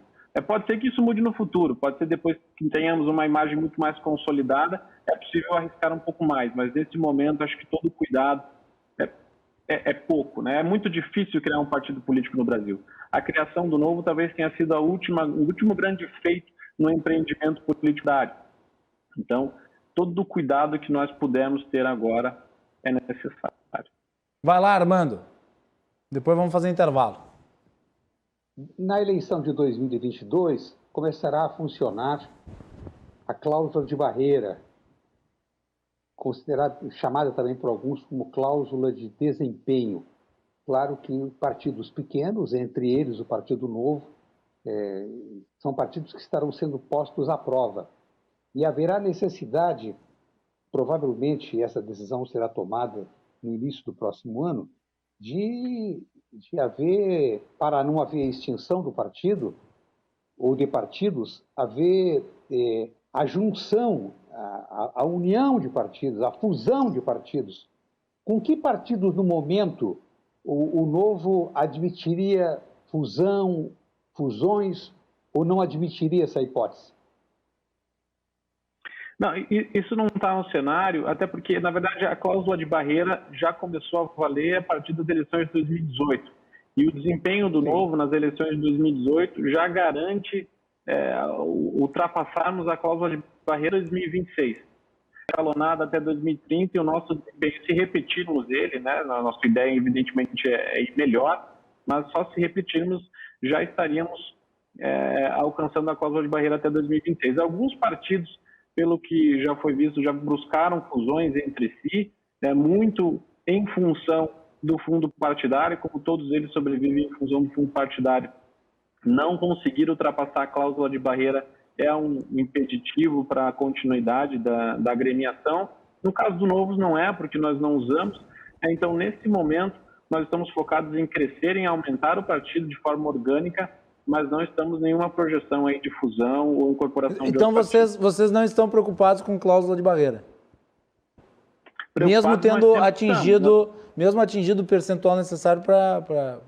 [SPEAKER 3] Pode ser que isso mude no futuro, pode ser depois que tenhamos uma imagem muito mais consolidada, é possível arriscar um pouco mais, mas nesse momento acho que todo cuidado é pouco, né? É muito difícil criar um partido político no Brasil. A criação do Novo talvez tenha sido o último grande feito no empreendimento político da área. Então, todo o cuidado que nós pudermos ter agora é necessário.
[SPEAKER 2] Vai lá, Armando. Depois vamos fazer intervalo.
[SPEAKER 4] Na eleição de 2022, começará a funcionar a cláusula de barreira, chamada também por alguns como cláusula de desempenho. Claro que partidos pequenos, entre eles o Partido Novo, são partidos que estarão sendo postos à prova. E haverá necessidade, provavelmente essa decisão será tomada no início do próximo ano, de haver, para não haver extinção do partido ou de partidos, haver a junção, a união de partidos, a fusão de partidos. Com que partidos, no momento, o Novo admitiria fusões, ou não admitiria essa hipótese?
[SPEAKER 3] Não, isso não está no cenário, até porque, na verdade, a cláusula de barreira já começou a valer a partir das eleições de 2018. E o desempenho do Novo nas eleições de 2018 já garante ultrapassarmos a cláusula de barreira 2026. Escalonada até 2030 e o nosso desempenho, se repetirmos ele, né, a nossa ideia, evidentemente, é ir melhor, mas só se repetirmos já estaríamos alcançando a cláusula de barreira até 2026. Alguns partidos, pelo que já foi visto, já buscaram fusões entre si, muito em função do fundo partidário, como todos eles sobrevivem em função do fundo partidário. Não conseguir ultrapassar a cláusula de barreira é um impeditivo para a continuidade da agremiação. No caso do Novos não é, porque nós não usamos. Então, nesse momento, nós estamos focados em crescer, em aumentar o partido de forma orgânica, mas não estamos em nenhuma projeção aí de fusão ou incorporação de
[SPEAKER 2] Então vocês não estão preocupados com cláusula de barreira? Mesmo tendo atingido o percentual necessário para...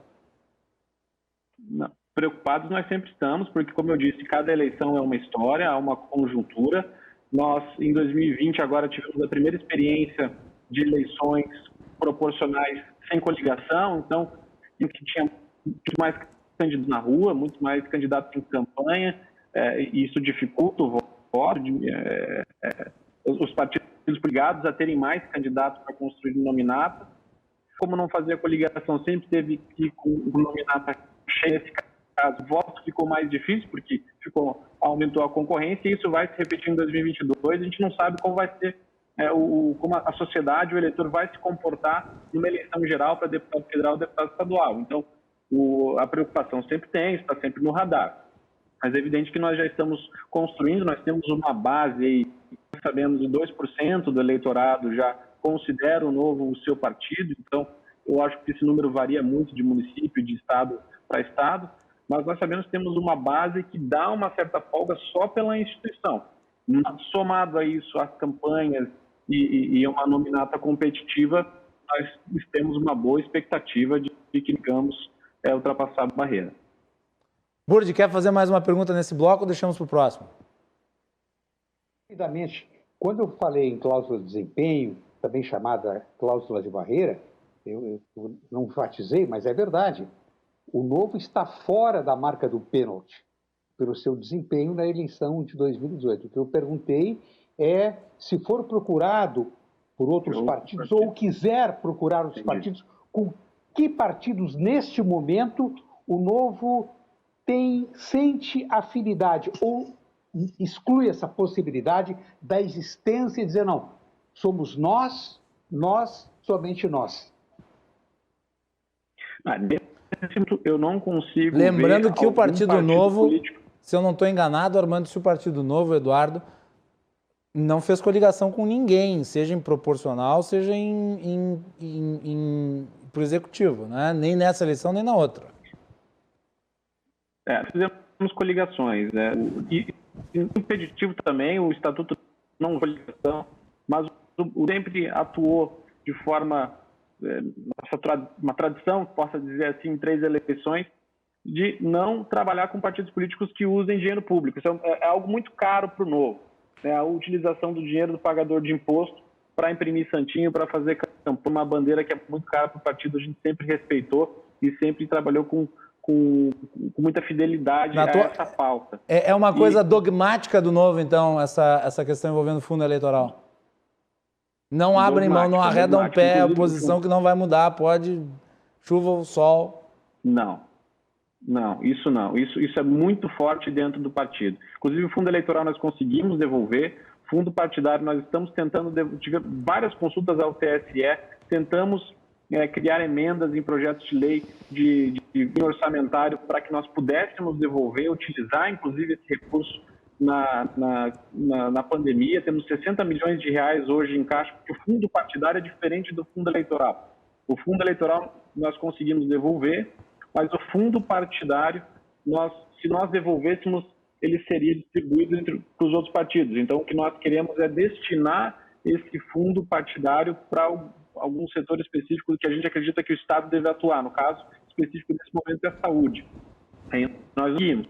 [SPEAKER 3] Preocupados nós sempre estamos, porque, como eu disse, cada eleição é uma história, há uma conjuntura. Nós, em 2020, agora tivemos a primeira experiência de eleições proporcionais sem coligação, então, em que tinha muito mais candidatos na rua, muito mais candidatos em campanha, e isso dificulta o voto, os partidos obrigados a terem mais candidatos para construir um nominato. Como não fazia coligação, sempre teve que ir com o nominato cheio. Nesse caso, o voto ficou mais difícil, porque aumentou a concorrência, e isso vai se repetir em 2022. A gente não sabe como vai ser, como a sociedade, o eleitor vai se comportar numa eleição geral para deputado federal e deputado estadual. Então, a preocupação sempre tem, está sempre no radar. Mas é evidente que nós já estamos construindo, nós temos uma base aí, sabemos que 2% do eleitorado já considera o Novo o seu partido, então eu acho que esse número varia muito de município, de estado para estado, mas nós sabemos que temos uma base que dá uma certa folga só pela instituição. Somado a isso, as campanhas e uma nominata competitiva, nós temos uma boa expectativa de que digamos ultrapassar a barreira.
[SPEAKER 2] Burdi, quer fazer mais uma pergunta nesse bloco ou deixamos para o próximo?
[SPEAKER 4] Rapidamente, quando eu falei em cláusula de desempenho, também chamada cláusula de barreira, eu não enfatizei, mas é verdade. O Novo está fora da marca do pênalti pelo seu desempenho na eleição de 2018. O que eu perguntei é se for procurado por outros partidos ou quiser procurar outros partidos, com que partidos neste momento o Novo sente afinidade ou exclui essa possibilidade da existência e dizer não, somos nós, somente nós.
[SPEAKER 3] Eu não consigo.
[SPEAKER 2] Lembrando que o Partido Novo, se eu não estou enganado, Armando, se o Partido Novo, Eduardo, não fez coligação com ninguém, seja em proporcional, seja pro executivo, né? Nem nessa eleição, nem na outra.
[SPEAKER 3] Fizemos coligações, né? E impeditivo também, o Estatuto não coligação, mas o sempre atuou de forma, uma tradição, possa dizer assim, em 3 eleições, de não trabalhar com partidos políticos que usem dinheiro público. Isso é algo muito caro para o Novo, né? A utilização do dinheiro do pagador de imposto para imprimir santinho, para fazer campanha, uma bandeira que é muito cara para o partido, a gente sempre respeitou e sempre trabalhou com muita fidelidade a essa pauta.
[SPEAKER 2] É uma coisa dogmática do Novo, então, essa questão envolvendo fundo eleitoral? Não abrem mão, não arredam pé, a oposição que não vai mudar, pode, chuva ou sol.
[SPEAKER 3] Não, isso não. Isso é muito forte dentro do partido. Inclusive, o fundo eleitoral nós conseguimos devolver, fundo partidário nós estamos tentando, tivemos várias consultas ao TSE, tentamos criar emendas em projetos de lei de orçamentário para que nós pudéssemos devolver, utilizar inclusive esse recurso na pandemia. Temos 60 milhões de reais hoje em caixa, porque o fundo partidário é diferente do fundo eleitoral. O fundo eleitoral nós conseguimos devolver, mas o fundo partidário, se nós devolvêssemos, ele seria distribuído entre os outros partidos. Então, o que nós queremos é destinar esse fundo partidário para alguns setores específicos que a gente acredita que o Estado deve atuar. No caso específico desse momento é a saúde. Aí nós vimos.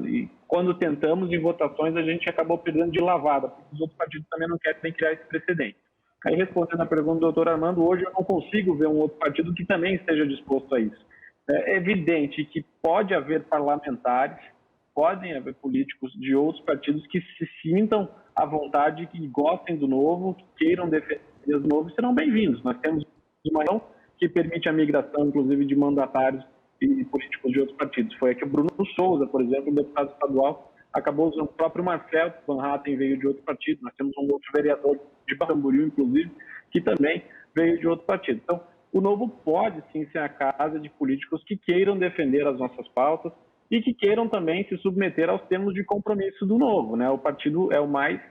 [SPEAKER 3] E quando tentamos em votações, a gente acabou perdendo de lavada, porque os outros partidos também não querem criar esse precedente. Aí, respondendo a pergunta do doutor Armando, hoje eu não consigo ver um outro partido que também esteja disposto a isso. É evidente que pode haver parlamentares, podem haver políticos de outros partidos que se sintam à vontade, que gostem do Novo, que queiram defender o Novo, serão bem-vindos. Nós temos uma lei que permite a migração, inclusive, de mandatários e políticos de outros partidos. Foi aqui o Bruno Souza, por exemplo, um deputado estadual, acabou usando o próprio Marcelo Van Hatten, veio de outro partido. Nós temos um outro vereador de Camboriú, inclusive, que também veio de outro partido. Então, o Novo pode sim ser a casa de políticos que queiram defender as nossas pautas e que queiram também se submeter aos termos de compromisso do Novo, né? O partido é o mais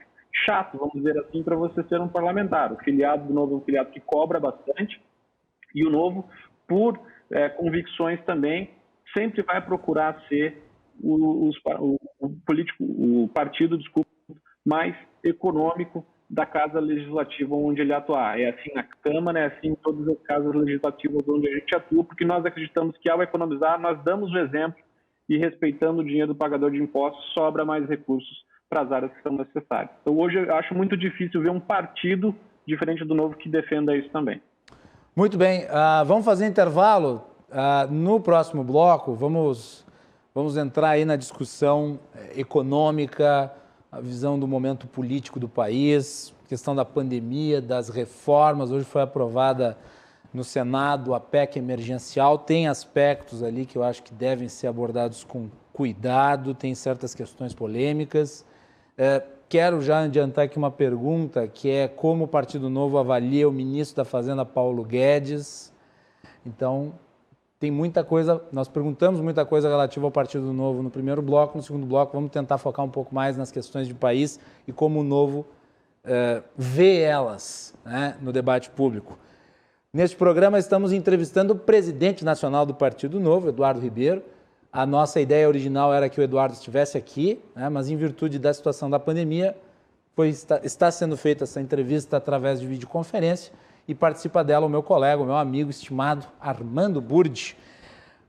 [SPEAKER 3] chato, vamos dizer assim, para você ser um parlamentar. O filiado do Novo é um filiado que cobra bastante e o Novo, por convicções também, sempre vai procurar ser o partido mais econômico da Casa Legislativa onde ele atuar. É assim na Câmara, é assim em todas as casas legislativas onde a gente atua, porque nós acreditamos que ao economizar, nós damos o exemplo e respeitando o dinheiro do pagador de impostos, sobra mais recursos para as áreas que são necessárias. Então hoje eu acho muito difícil ver um partido diferente do Novo que defenda isso também.
[SPEAKER 2] Muito bem, vamos fazer intervalo. No próximo bloco, vamos entrar aí na discussão econômica, a visão do momento político do país, questão da pandemia, das reformas. Hoje foi aprovada no Senado a PEC emergencial. Tem aspectos ali que eu acho que devem ser abordados com cuidado, tem certas questões polêmicas. Quero já adiantar aqui uma pergunta, que é como o Partido Novo avalia o ministro da Fazenda, Paulo Guedes. Então, tem muita coisa, nós perguntamos muita coisa relativa ao Partido Novo no primeiro bloco. No segundo bloco, vamos tentar focar um pouco mais nas questões de país e como o Novo vê elas, né, no debate público. Neste programa, estamos entrevistando o presidente nacional do Partido Novo, Eduardo Ribeiro. A nossa ideia original era que o Eduardo estivesse aqui, né, mas em virtude da situação da pandemia, está sendo feita essa entrevista através de videoconferência e participa dela o meu colega, o meu amigo estimado Armando Burdi.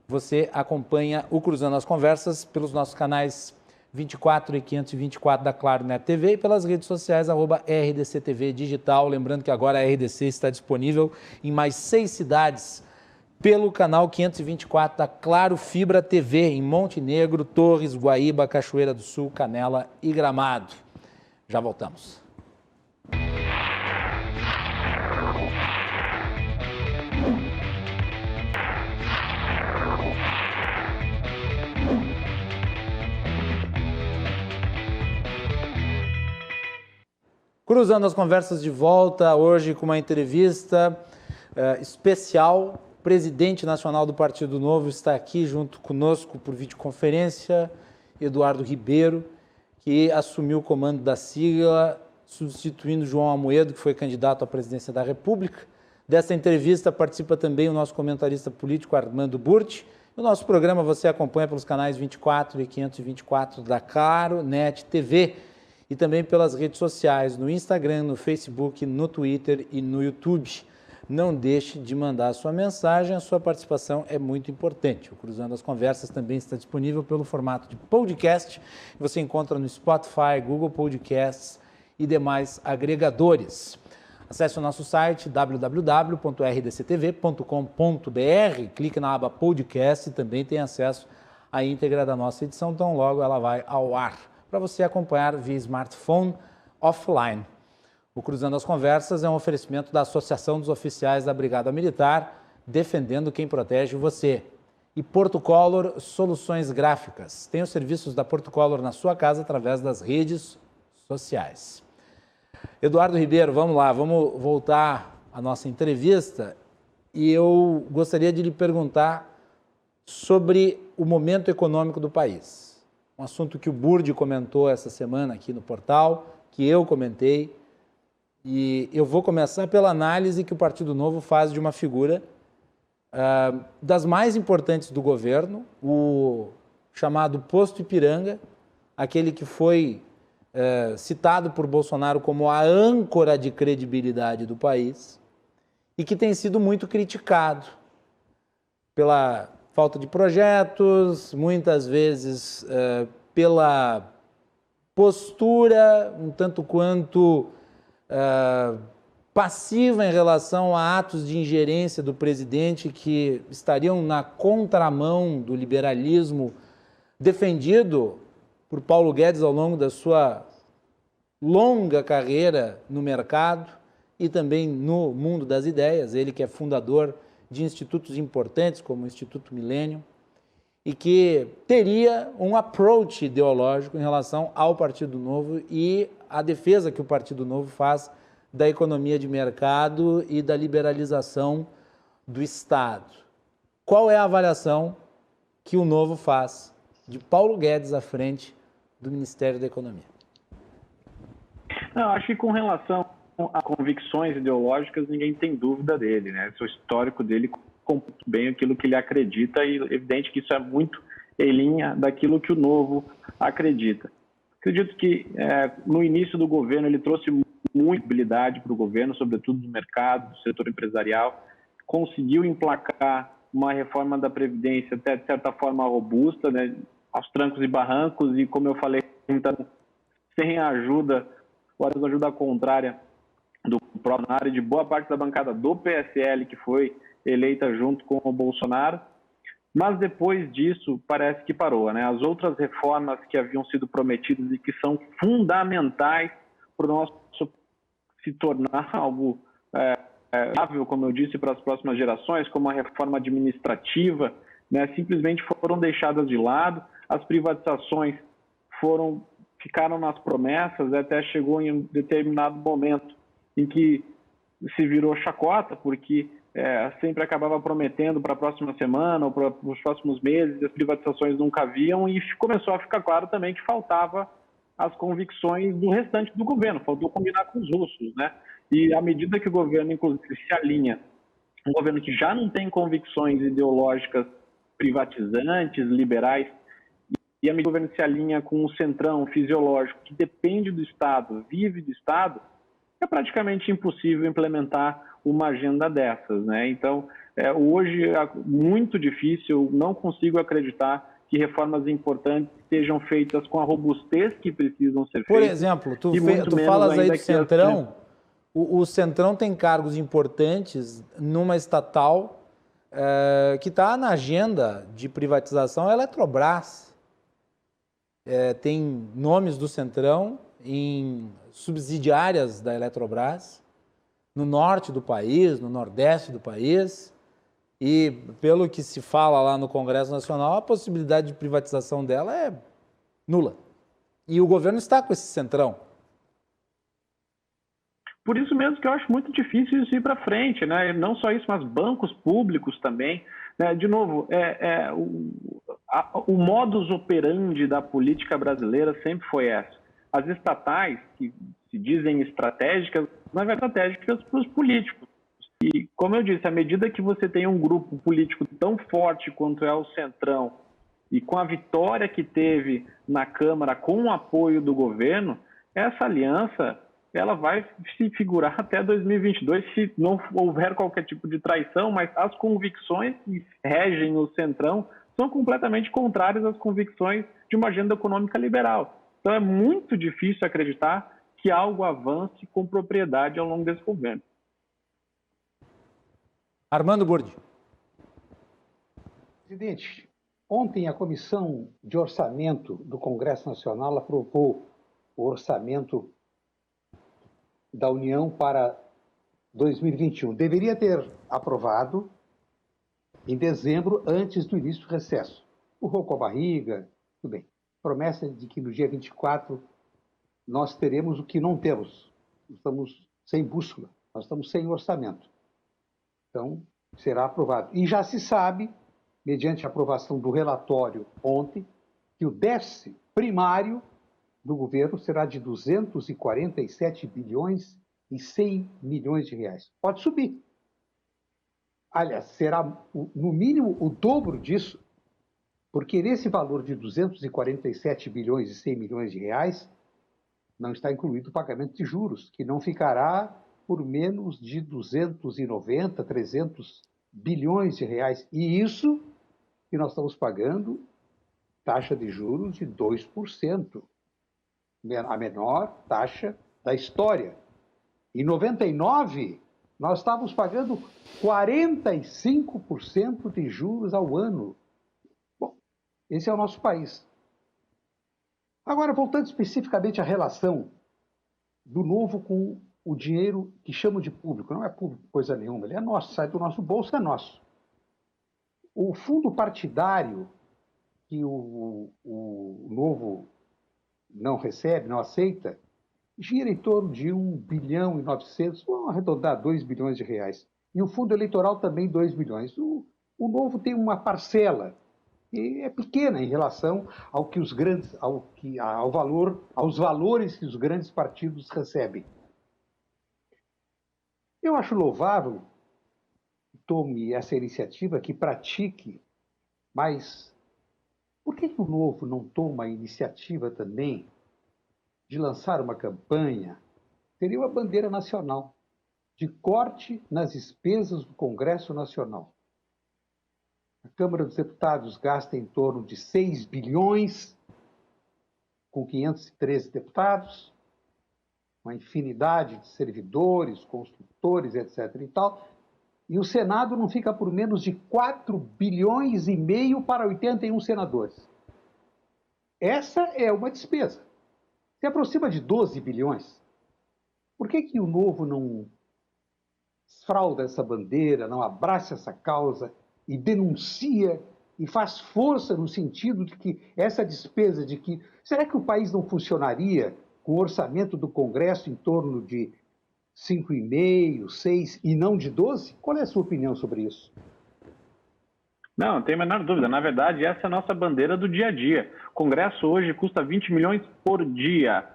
[SPEAKER 2] Você acompanha o Cruzando as Conversas pelos nossos canais 24 e 524 da Claro Net TV e pelas redes sociais @RDCTV Digital. Lembrando que agora a RDC está disponível em mais 6 cidades pelo canal 524 da Claro Fibra TV, em Montenegro, Torres, Guaíba, Cachoeira do Sul, Canela e Gramado. Já voltamos. Cruzando as Conversas de volta, hoje com uma entrevista especial. O presidente nacional do Partido Novo está aqui junto conosco por videoconferência, Eduardo Ribeiro, que assumiu o comando da sigla, substituindo João Amoedo, que foi candidato à presidência da República. Dessa entrevista participa também o nosso comentarista político, Armando Burdi. O nosso programa você acompanha pelos canais 24 e 524 da Claro Net TV e também pelas redes sociais, no Instagram, no Facebook, no Twitter e no YouTube. Não deixe de mandar a sua mensagem, a sua participação é muito importante. O Cruzando as Conversas também está disponível pelo formato de podcast. Você encontra no Spotify, Google Podcasts e demais agregadores. Acesse o nosso site www.rdctv.com.br, clique na aba podcast e também tem acesso à íntegra da nossa edição, tão logo ela vai ao ar, para você acompanhar via smartphone offline. O Cruzando as Conversas é um oferecimento da Associação dos Oficiais da Brigada Militar, defendendo quem protege você. E Portocolor Soluções Gráficas. Tem os serviços da Portocolor na sua casa através das redes sociais. Eduardo Ribeiro, vamos lá, vamos voltar à nossa entrevista e eu gostaria de lhe perguntar sobre o momento econômico do país. Um assunto que o Burdi comentou essa semana aqui no portal, que eu comentei, e eu vou começar pela análise que o Partido Novo faz de uma figura das mais importantes do governo, o chamado Posto Ipiranga, aquele que foi citado por Bolsonaro como a âncora de credibilidade do país e que tem sido muito criticado pela falta de projetos, muitas vezes pela postura um tanto quanto passiva em relação a atos de ingerência do presidente que estariam na contramão do liberalismo defendido por Paulo Guedes ao longo da sua longa carreira no mercado e também no mundo das ideias, ele que é fundador de institutos importantes como o Instituto Millennium e que teria um approach ideológico em relação ao Partido Novo e a defesa que o Partido Novo faz da economia de mercado e da liberalização do Estado. Qual é a avaliação que o Novo faz de Paulo Guedes à frente do Ministério da Economia?
[SPEAKER 3] Não, acho que com relação a convicções ideológicas, ninguém tem dúvida dele, né? O histórico dele compõe bem aquilo que ele acredita e é evidente que isso é muito em linha daquilo que o Novo acredita. Acredito que no início do governo ele trouxe muita habilidade para o governo, sobretudo do mercado, do setor empresarial, conseguiu emplacar uma reforma da Previdência até de certa forma robusta, né, aos trancos e barrancos, e como eu falei, então, sem a ajuda, ou a ajuda contrária do próprio Bolsonaro e de boa parte da bancada do PSL, que foi eleita junto com o Bolsonaro. Mas depois disso, parece que parou, né? As outras reformas que haviam sido prometidas e que são fundamentais para o nosso se tornar algo viável, como eu disse, para as próximas gerações, como a reforma administrativa, né? Simplesmente foram deixadas de lado. As privatizações ficaram nas promessas, até chegou em um determinado momento em que se virou chacota, porque sempre acabava prometendo para a próxima semana ou para os próximos meses, as privatizações nunca haviam, e começou a ficar claro também que faltava as convicções do restante do governo, faltou combinar com os russos, né? E à medida que o governo, inclusive, se alinha, um governo que já não tem convicções ideológicas privatizantes, liberais, e a medida que o governo se alinha com o centrão fisiológico, que depende do Estado, vive do Estado, é praticamente impossível implementar uma agenda dessas, né? Então, hoje é muito difícil, não consigo acreditar que reformas importantes sejam feitas com a robustez que precisam ser feitas.
[SPEAKER 2] Por exemplo, tu falas aí do Centrão, o Centrão tem cargos importantes numa estatal que está na agenda de privatização, a Eletrobras. Tem nomes do Centrão em subsidiárias da Eletrobras, no norte do país, no nordeste do país, e pelo que se fala lá no Congresso Nacional, a possibilidade de privatização dela é nula. E o governo está com esse Centrão.
[SPEAKER 3] Por isso mesmo que eu acho muito difícil isso ir para frente, né? Não só isso, mas bancos públicos também. Né? De novo, o modus operandi da política brasileira sempre foi essa. As estatais, que se dizem estratégicas, não é estratégicas para os políticos. E, como eu disse, à medida que você tem um grupo político tão forte quanto é o Centrão, e com a vitória que teve na Câmara, com o apoio do governo, essa aliança ela vai se figurar até 2022, se não houver qualquer tipo de traição, mas as convicções que regem o Centrão são completamente contrárias às convicções de uma agenda econômica liberal. Então é muito difícil acreditar que algo avance com propriedade ao longo desse governo.
[SPEAKER 2] Armando Burdi.
[SPEAKER 4] Presidente, ontem a Comissão de Orçamento do Congresso Nacional aprovou o orçamento da União para 2021. Deveria ter aprovado em dezembro, antes do início do recesso. Empurrou com a barriga, tudo bem. Promessa de que no dia 24 nós teremos o que não temos. Estamos sem bússola, nós estamos sem orçamento. Então, será aprovado. E já se sabe, mediante a aprovação do relatório ontem, que o déficit primário do governo será de 247 bilhões e 100 milhões de reais. Pode subir. Aliás, será no mínimo o dobro disso, porque nesse valor de 247 bilhões e 100 milhões de reais não está incluído o pagamento de juros, que não ficará por menos de 290, 300 bilhões de reais. E isso que nós estamos pagando taxa de juros de 2%, a menor taxa da história. Em 99, nós estávamos pagando 45% de juros ao ano. Bom, esse é o nosso país. Agora, voltando especificamente à relação do Novo com o dinheiro que chamam de público. Não é público coisa nenhuma, ele é nosso, sai do nosso bolso, é nosso. O fundo partidário que o Novo não recebe, não aceita, gira em torno de 1 bilhão e 900, vamos arredondar 2 bilhões de reais. e o fundo eleitoral também 2 bilhões. O Novo tem uma parcela que é pequena em relação ao que os grandes, aos valores que os grandes partidos recebem. Eu acho louvável que tome essa iniciativa, que pratique, mas por que o Novo não toma a iniciativa também de lançar uma campanha? Seria uma bandeira nacional de corte nas despesas do Congresso Nacional. A Câmara dos Deputados gasta em torno de 6 bilhões, com 513 deputados, uma infinidade de servidores, construtores, etc. e tal, e o Senado não fica por menos de 4 bilhões e meio para 81 senadores. Essa é uma despesa. Se aproxima de 12 bilhões. Por que o Novo não frauda essa bandeira, não abraça essa causa e denuncia e faz força no sentido de que essa despesa de que... Será que o país não funcionaria com o orçamento do Congresso em torno de 5,5, 6 e não de 12? Qual é a sua opinião sobre isso?
[SPEAKER 3] Não tem a menor dúvida. Na verdade, essa é a nossa bandeira do dia a dia. O Congresso hoje custa 20 milhões por dia.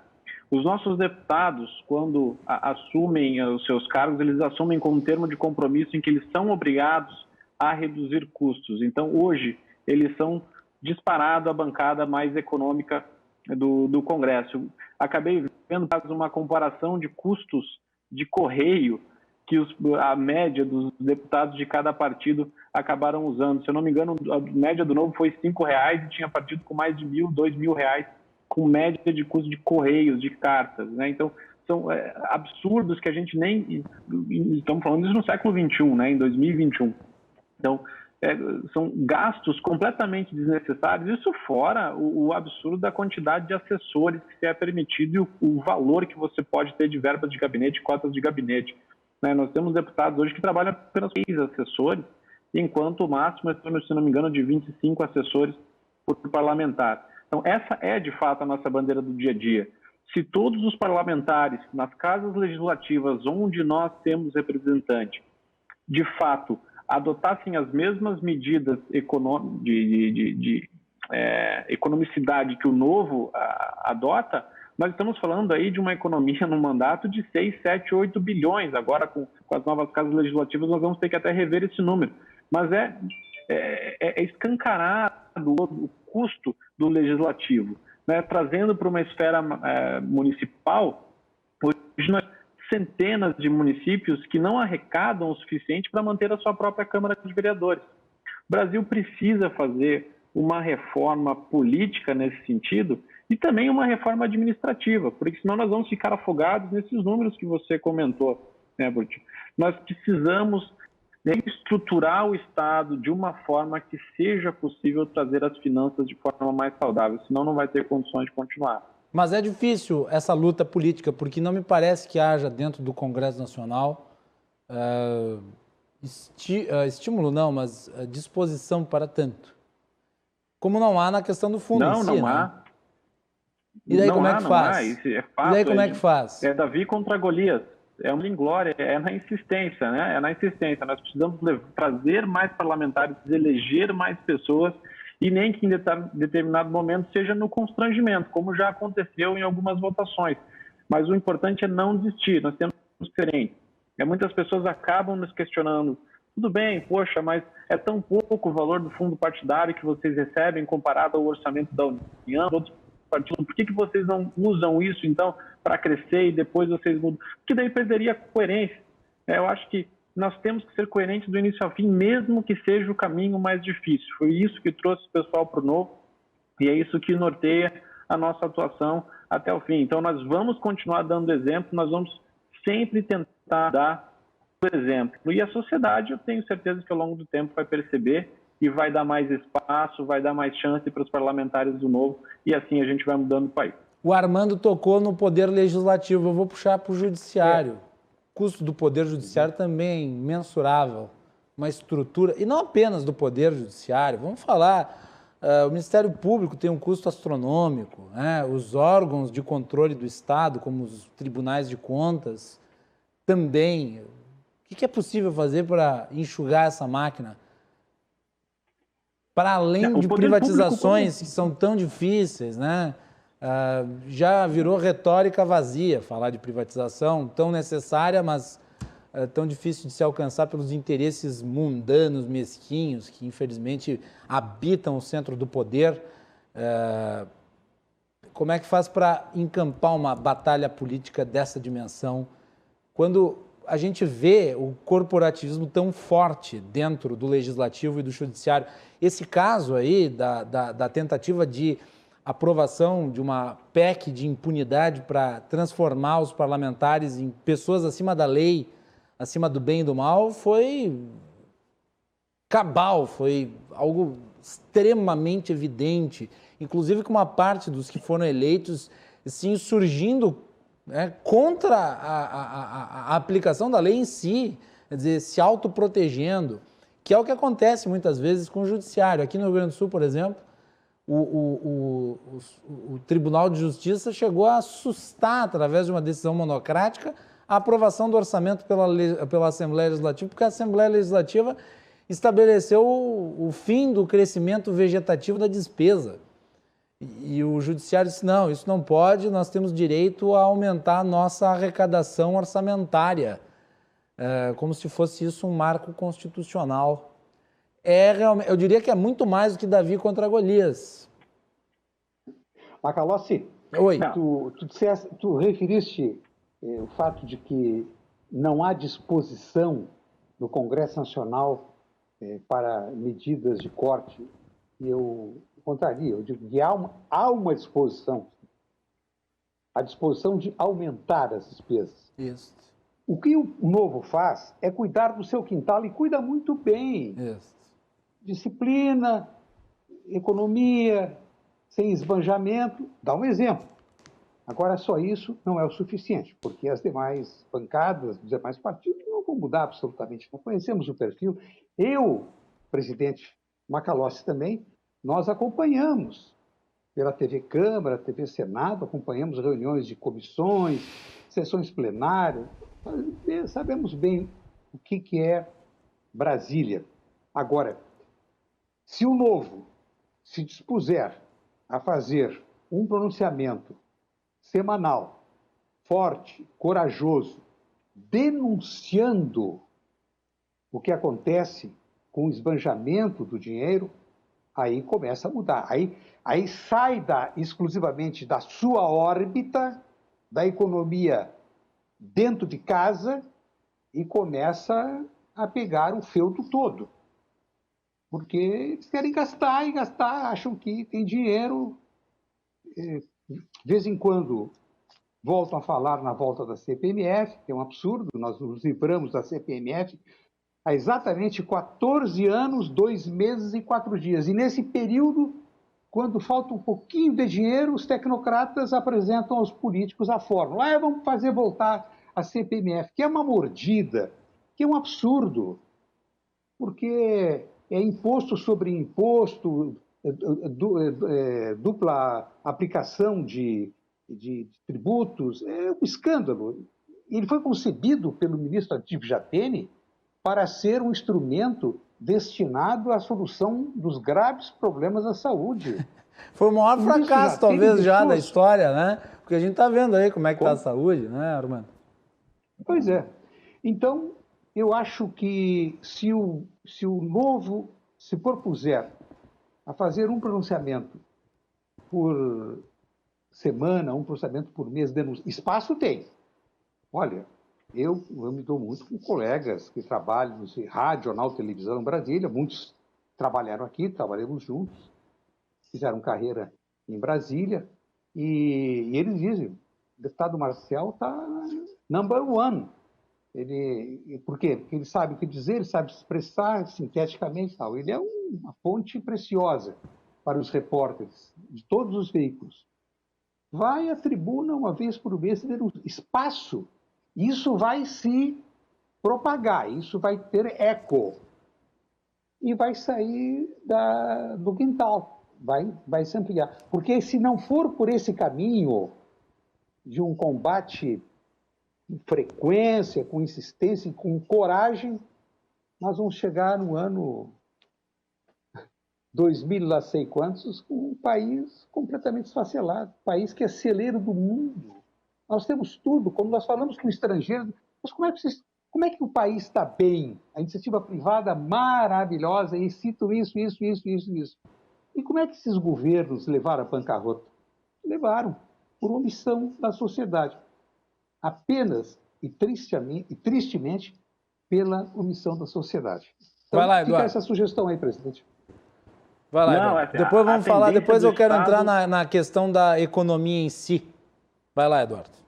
[SPEAKER 3] Os nossos deputados, quando assumem os seus cargos, eles assumem como um termo de compromisso em que eles são obrigados a reduzir custos. Então, hoje, eles são disparado a bancada mais econômica do Congresso. Acabei vendo uma comparação de custos de correio que a média dos deputados de cada partido acabaram usando. Se eu não me engano, a média do Novo foi R$5 e tinha partido com mais de R$1.000, R$2.000, com média de custo de correios, de cartas, né? Então, são absurdos que a gente nem... Estamos falando isso no século XXI, né? Em 2021. Então, são gastos completamente desnecessários, isso fora o absurdo da quantidade de assessores que se é permitido e o valor que você pode ter de verbas de gabinete e cotas de gabinete. Né? Nós temos deputados hoje que trabalham apenas 6 assessores, enquanto o máximo é, se não me engano, de 25 assessores por parlamentar. Então, essa é, de fato, a nossa bandeira do dia a dia. Se todos os parlamentares, nas casas legislativas onde nós temos representante, de fato, adotassem as mesmas medidas de economicidade que o Novo adota, nós estamos falando aí de uma economia no mandato de 6, 7, 8 bilhões. Agora, com as novas casas legislativas, nós vamos ter que até rever esse número. Mas é escancarado o custo do legislativo, né? Trazendo para uma esfera municipal, hoje nós centenas de municípios que não arrecadam o suficiente para manter a sua própria Câmara de Vereadores. O Brasil precisa fazer uma reforma política nesse sentido e também uma reforma administrativa, porque senão nós vamos ficar afogados nesses números que você comentou, né, Burti? Nós precisamos estruturar o Estado de uma forma que seja possível trazer as finanças de forma mais saudável, senão não vai ter condições de continuar.
[SPEAKER 2] Mas é difícil essa luta política, porque não me parece que haja dentro do Congresso Nacional estímulo não, mas disposição para tanto. Como não há na questão do fundo em si,
[SPEAKER 3] não
[SPEAKER 2] né?
[SPEAKER 3] há.
[SPEAKER 2] E daí
[SPEAKER 3] não
[SPEAKER 2] como
[SPEAKER 3] há,
[SPEAKER 2] é que faz?
[SPEAKER 3] Isso é fácil,
[SPEAKER 2] e daí como é que faz?
[SPEAKER 3] É Davi contra Golias. É uma inglória, é na insistência, né? É na insistência. Nós precisamos trazer mais parlamentares, eleger mais pessoas e nem que em determinado momento seja no constrangimento, como já aconteceu em algumas votações. Mas o importante é não desistir, nós temos que ser diferentes. Muitas pessoas acabam nos questionando, tudo bem, poxa, mas é tão pouco o valor do fundo partidário que vocês recebem comparado ao orçamento da União, outros partidos, por que vocês não usam isso, então, para crescer e depois vocês mudam? Porque daí perderia a coerência. Eu acho que nós temos que ser coerentes do início ao fim, mesmo que seja o caminho mais difícil. Foi isso que trouxe o pessoal para o Novo e é isso que norteia a nossa atuação até o fim. Então, nós vamos continuar dando exemplo, nós vamos sempre tentar dar o exemplo. E a sociedade, eu tenho certeza que ao longo do tempo vai perceber e vai dar mais espaço, vai dar mais chance para os parlamentares do Novo e assim a gente vai mudando o país.
[SPEAKER 2] O Armando tocou no poder legislativo, eu vou puxar para o judiciário. O custo do poder judiciário também mensurável, uma estrutura, e não apenas do poder judiciário, vamos falar, o Ministério Público tem um custo astronômico, né? Os órgãos de controle do Estado, como os tribunais de contas, também, O que é possível fazer para enxugar essa máquina? Para além de privatizações que são tão difíceis, né? Já virou retórica vazia falar de privatização, tão necessária, mas tão difícil de se alcançar pelos interesses mundanos, mesquinhos, que infelizmente habitam o centro do poder. Como é que faz para encampar uma batalha política dessa dimensão, quando a gente vê o corporativismo tão forte dentro do Legislativo e do Judiciário? Esse caso aí da tentativa de aprovação de uma PEC de impunidade para transformar os parlamentares em pessoas acima da lei, acima do bem e do mal, foi cabal, foi algo extremamente evidente, inclusive com uma parte dos que foram eleitos se insurgindo, né, contra a aplicação da lei em si, quer dizer, se autoprotegendo, que é o que acontece muitas vezes com o Judiciário. Aqui no Rio Grande do Sul, por exemplo, o Tribunal de Justiça chegou a assustar, através de uma decisão monocrática, a aprovação do orçamento pela Assembleia Legislativa, porque a Assembleia Legislativa estabeleceu o fim do crescimento vegetativo da despesa. E o Judiciário disse, não, isso não pode, nós temos direito a aumentar a nossa arrecadação orçamentária, como se fosse isso um marco constitucional. Eu diria que é muito mais do que Davi contra Golias.
[SPEAKER 4] Macalossi,
[SPEAKER 2] Oi.
[SPEAKER 4] Tu referiste o fato de que não há disposição no Congresso Nacional para medidas de corte, e eu contrario, eu digo que há uma disposição, a disposição de aumentar as despesas.
[SPEAKER 2] Isso.
[SPEAKER 4] O que o Novo faz é cuidar do seu quintal, e cuida muito bem.
[SPEAKER 2] Isso.
[SPEAKER 4] Disciplina, economia, sem esbanjamento. Dá um exemplo. Agora, só isso não é o suficiente, porque as demais bancadas, os demais partidos não vão mudar absolutamente. Não conhecemos o perfil. Eu, presidente Macalossi também, nós acompanhamos pela TV Câmara, TV Senado, acompanhamos reuniões de comissões, sessões plenárias, sabemos bem o que é Brasília. Agora, se o Novo se dispuser a fazer um pronunciamento semanal, forte, corajoso, denunciando o que acontece com o esbanjamento do dinheiro, aí começa a mudar. Aí sai exclusivamente da sua órbita, da economia dentro de casa, e começa a pegar o feudo todo. Porque eles querem gastar e gastar, acham que tem dinheiro. De vez em quando voltam a falar na volta da CPMF, que é um absurdo, nós nos livramos da CPMF há exatamente 14 anos, 2 meses e 4 dias. E nesse período, quando falta um pouquinho de dinheiro, os tecnocratas apresentam aos políticos a fórmula. Vamos fazer voltar a CPMF, que é uma mordida, que é um absurdo, porque é imposto sobre imposto, dupla aplicação de tributos, é um escândalo. Ele foi concebido pelo ministro Atílio Jatene para ser um instrumento destinado à solução dos graves problemas da saúde.
[SPEAKER 2] Foi o maior fracasso, talvez, já da história, né? Porque a gente está vendo aí como é que está a saúde, né, Armando?
[SPEAKER 4] Pois é. Então, eu acho que se o Novo se propuser a fazer um pronunciamento por semana, um pronunciamento por mês, espaço tem. Olha, eu me dou muito com colegas que trabalham em rádio, jornal, televisão em Brasília, muitos trabalharam aqui, trabalhamos juntos, fizeram carreira em Brasília, e eles dizem, o deputado Marcel está number one. Por quê? Porque ele sabe o que dizer, ele sabe se expressar sinteticamente e tal. Ele é uma fonte preciosa para os repórteres de todos os veículos. Vai à tribuna uma vez por mês, ter um espaço. Isso vai se propagar, isso vai ter eco. E vai sair do quintal, vai se ampliar. Porque se não for por esse caminho de um combate frequência, com insistência e com coragem, nós vamos chegar no ano 2000, lá sei quantos, com um país completamente esfacelado, país que é celeiro do mundo. Nós temos tudo, quando nós falamos com o estrangeiro, mas como é que o país está bem? A iniciativa privada maravilhosa, e cito isso. E como é que esses governos levaram a bancarrota? Levaram por omissão da sociedade. Apenas e tristemente pela omissão da sociedade. Então,
[SPEAKER 2] vai lá,
[SPEAKER 4] fica
[SPEAKER 2] Eduardo.
[SPEAKER 4] essa sugestão aí, presidente.
[SPEAKER 2] Vai lá,
[SPEAKER 3] Não,
[SPEAKER 2] Eduardo.
[SPEAKER 3] assim,
[SPEAKER 2] Depois vamos falar, depois eu quero
[SPEAKER 3] Estado...
[SPEAKER 2] entrar na questão da economia em si. Vai lá, Eduardo.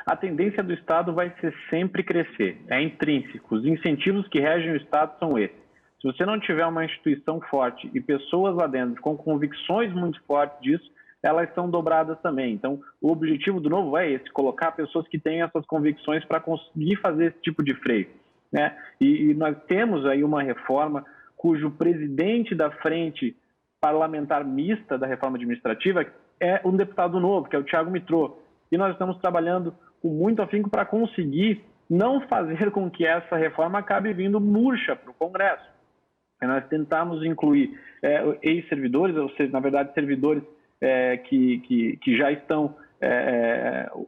[SPEAKER 3] A tendência do Estado vai ser sempre crescer, é intrínseco. Os incentivos que regem o Estado são esses. Se você não tiver uma instituição forte e pessoas lá dentro com convicções muito fortes disso, elas são dobradas também. Então, o objetivo do novo é esse, colocar pessoas que têm essas convicções para conseguir fazer esse tipo de freio, né? E nós temos aí uma reforma cujo presidente da frente parlamentar mista da reforma administrativa é um deputado novo, que é o Thiago Mitrô. E nós estamos trabalhando com muito afinco para conseguir não fazer com que essa reforma acabe vindo murcha para o Congresso. Nós tentamos incluir ex-servidores, ou seja, na verdade, servidores que já estão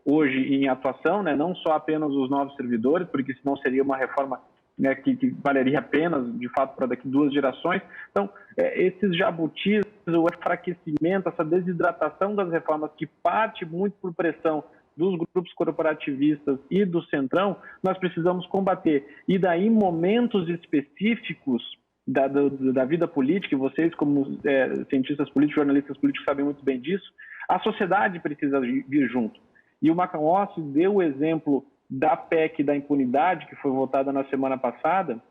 [SPEAKER 3] hoje em atuação, né? Não só apenas os novos servidores, porque senão seria uma reforma, né, que valeria apenas, de fato, para daqui 2 gerações. Então, esses jabutis, o enfraquecimento, essa desidratação das reformas, que parte muito por pressão dos grupos corporativistas e do Centrão, nós precisamos combater. E daí, momentos específicos da vida política, e vocês, como cientistas políticos, jornalistas políticos, sabem muito bem disso, a sociedade precisa vir junto. E o Macalossi deu o exemplo da PEC da impunidade, que foi votada na semana passada,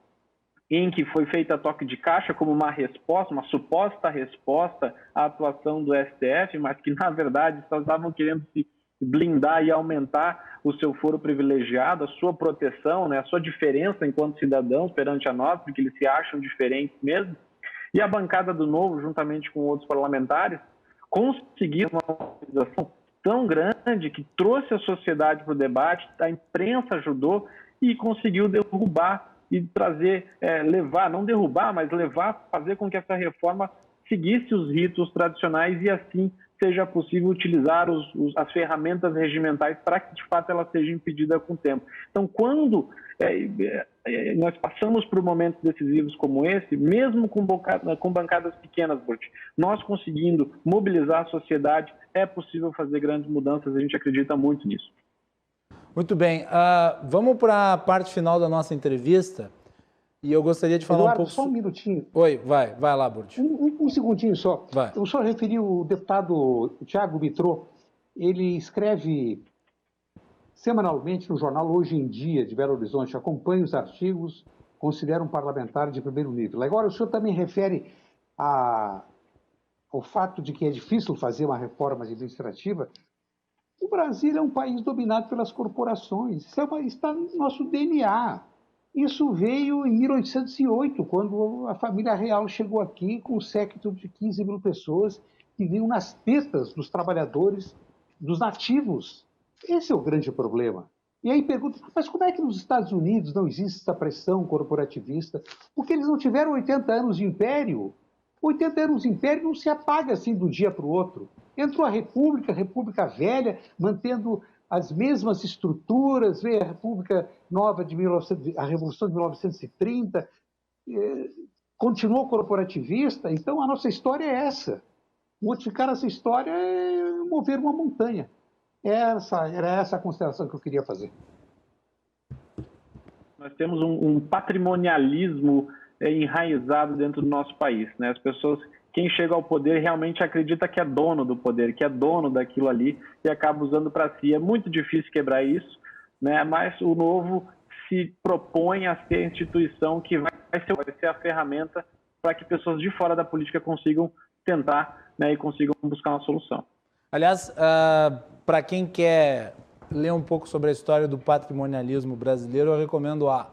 [SPEAKER 3] em que foi feita a toque de caixa como uma resposta, uma suposta resposta à atuação do STF, mas que, na verdade, só estavam querendo se blindar e aumentar o seu foro privilegiado, a sua proteção, né, a sua diferença enquanto cidadãos perante a nós, porque eles se acham diferentes mesmo. E a bancada do Novo, juntamente com outros parlamentares, conseguiram uma mobilização tão grande que trouxe a sociedade para o debate, a imprensa ajudou e conseguiu derrubar e trazer, levar, não derrubar, mas levar, fazer com que essa reforma seguisse os ritos tradicionais e assim seja possível utilizar as ferramentas regimentais para que, de fato, ela seja impedida com o tempo. Então, quando nós passamos por momentos decisivos como esse, mesmo com bancadas pequenas, Burt, nós conseguindo mobilizar a sociedade, é possível fazer grandes mudanças, a gente acredita muito nisso.
[SPEAKER 2] Muito bem, vamos para a parte final da nossa entrevista. E eu gostaria de falar
[SPEAKER 4] Eduardo,
[SPEAKER 2] um pouco...
[SPEAKER 4] só um minutinho.
[SPEAKER 2] Oi, vai lá, Burt.
[SPEAKER 4] Um segundinho só.
[SPEAKER 2] Vai.
[SPEAKER 4] Eu só referi o deputado Thiago Mitrô. Ele escreve semanalmente no jornal Hoje em Dia, de Belo Horizonte. Acompanha os artigos, considera um parlamentar de primeiro nível. Agora, o senhor também refere ao fato de que é difícil fazer uma reforma administrativa. O Brasil é um país dominado pelas corporações. Isso está no nosso DNA. Isso veio em 1808, quando a família real chegou aqui com um séquito de 15 mil pessoas que vinham nas tetas dos trabalhadores, dos nativos. Esse é o grande problema. E aí pergunta, mas como é que nos Estados Unidos não existe essa pressão corporativista? Porque eles não tiveram 80 anos de império. 80 anos de império não se apaga assim do dia para o outro. Entrou a República Velha, mantendo as mesmas estruturas, veio a República Nova a Revolução de 1930, continuou corporativista. Então, a nossa história é essa. Modificar essa história é mover uma montanha. Era essa a consideração que eu queria fazer.
[SPEAKER 3] Nós temos um patrimonialismo enraizado dentro do nosso país, né? As pessoas... Quem chega ao poder realmente acredita que é dono do poder, que é dono daquilo ali e acaba usando para si. É muito difícil quebrar isso, né? Mas o Novo se propõe a ser a instituição que vai ser a ferramenta para que pessoas de fora da política consigam tentar, né, e consigam buscar uma solução.
[SPEAKER 2] Aliás, para quem quer ler um pouco sobre a história do patrimonialismo brasileiro, eu recomendo a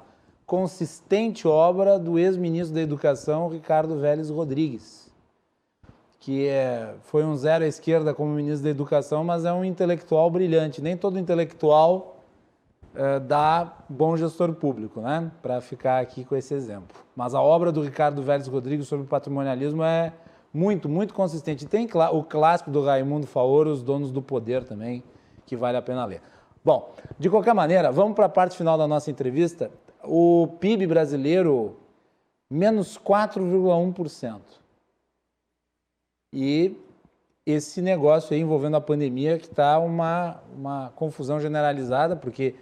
[SPEAKER 2] consistente obra do ex-ministro da Educação, Ricardo Vélez Rodrigues, que foi um zero à esquerda como ministro da Educação, mas é um intelectual brilhante. Nem todo intelectual dá bom gestor público, né? Para ficar aqui com esse exemplo. Mas a obra do Ricardo Vélez Rodrigues sobre patrimonialismo é muito, muito consistente. Tem o clássico do Raimundo Faoro, Os Donos do Poder também, que vale a pena ler. Bom, de qualquer maneira, vamos para a parte final da nossa entrevista. O PIB brasileiro, menos 4,1%. E esse negócio aí envolvendo a pandemia que está uma confusão generalizada, porque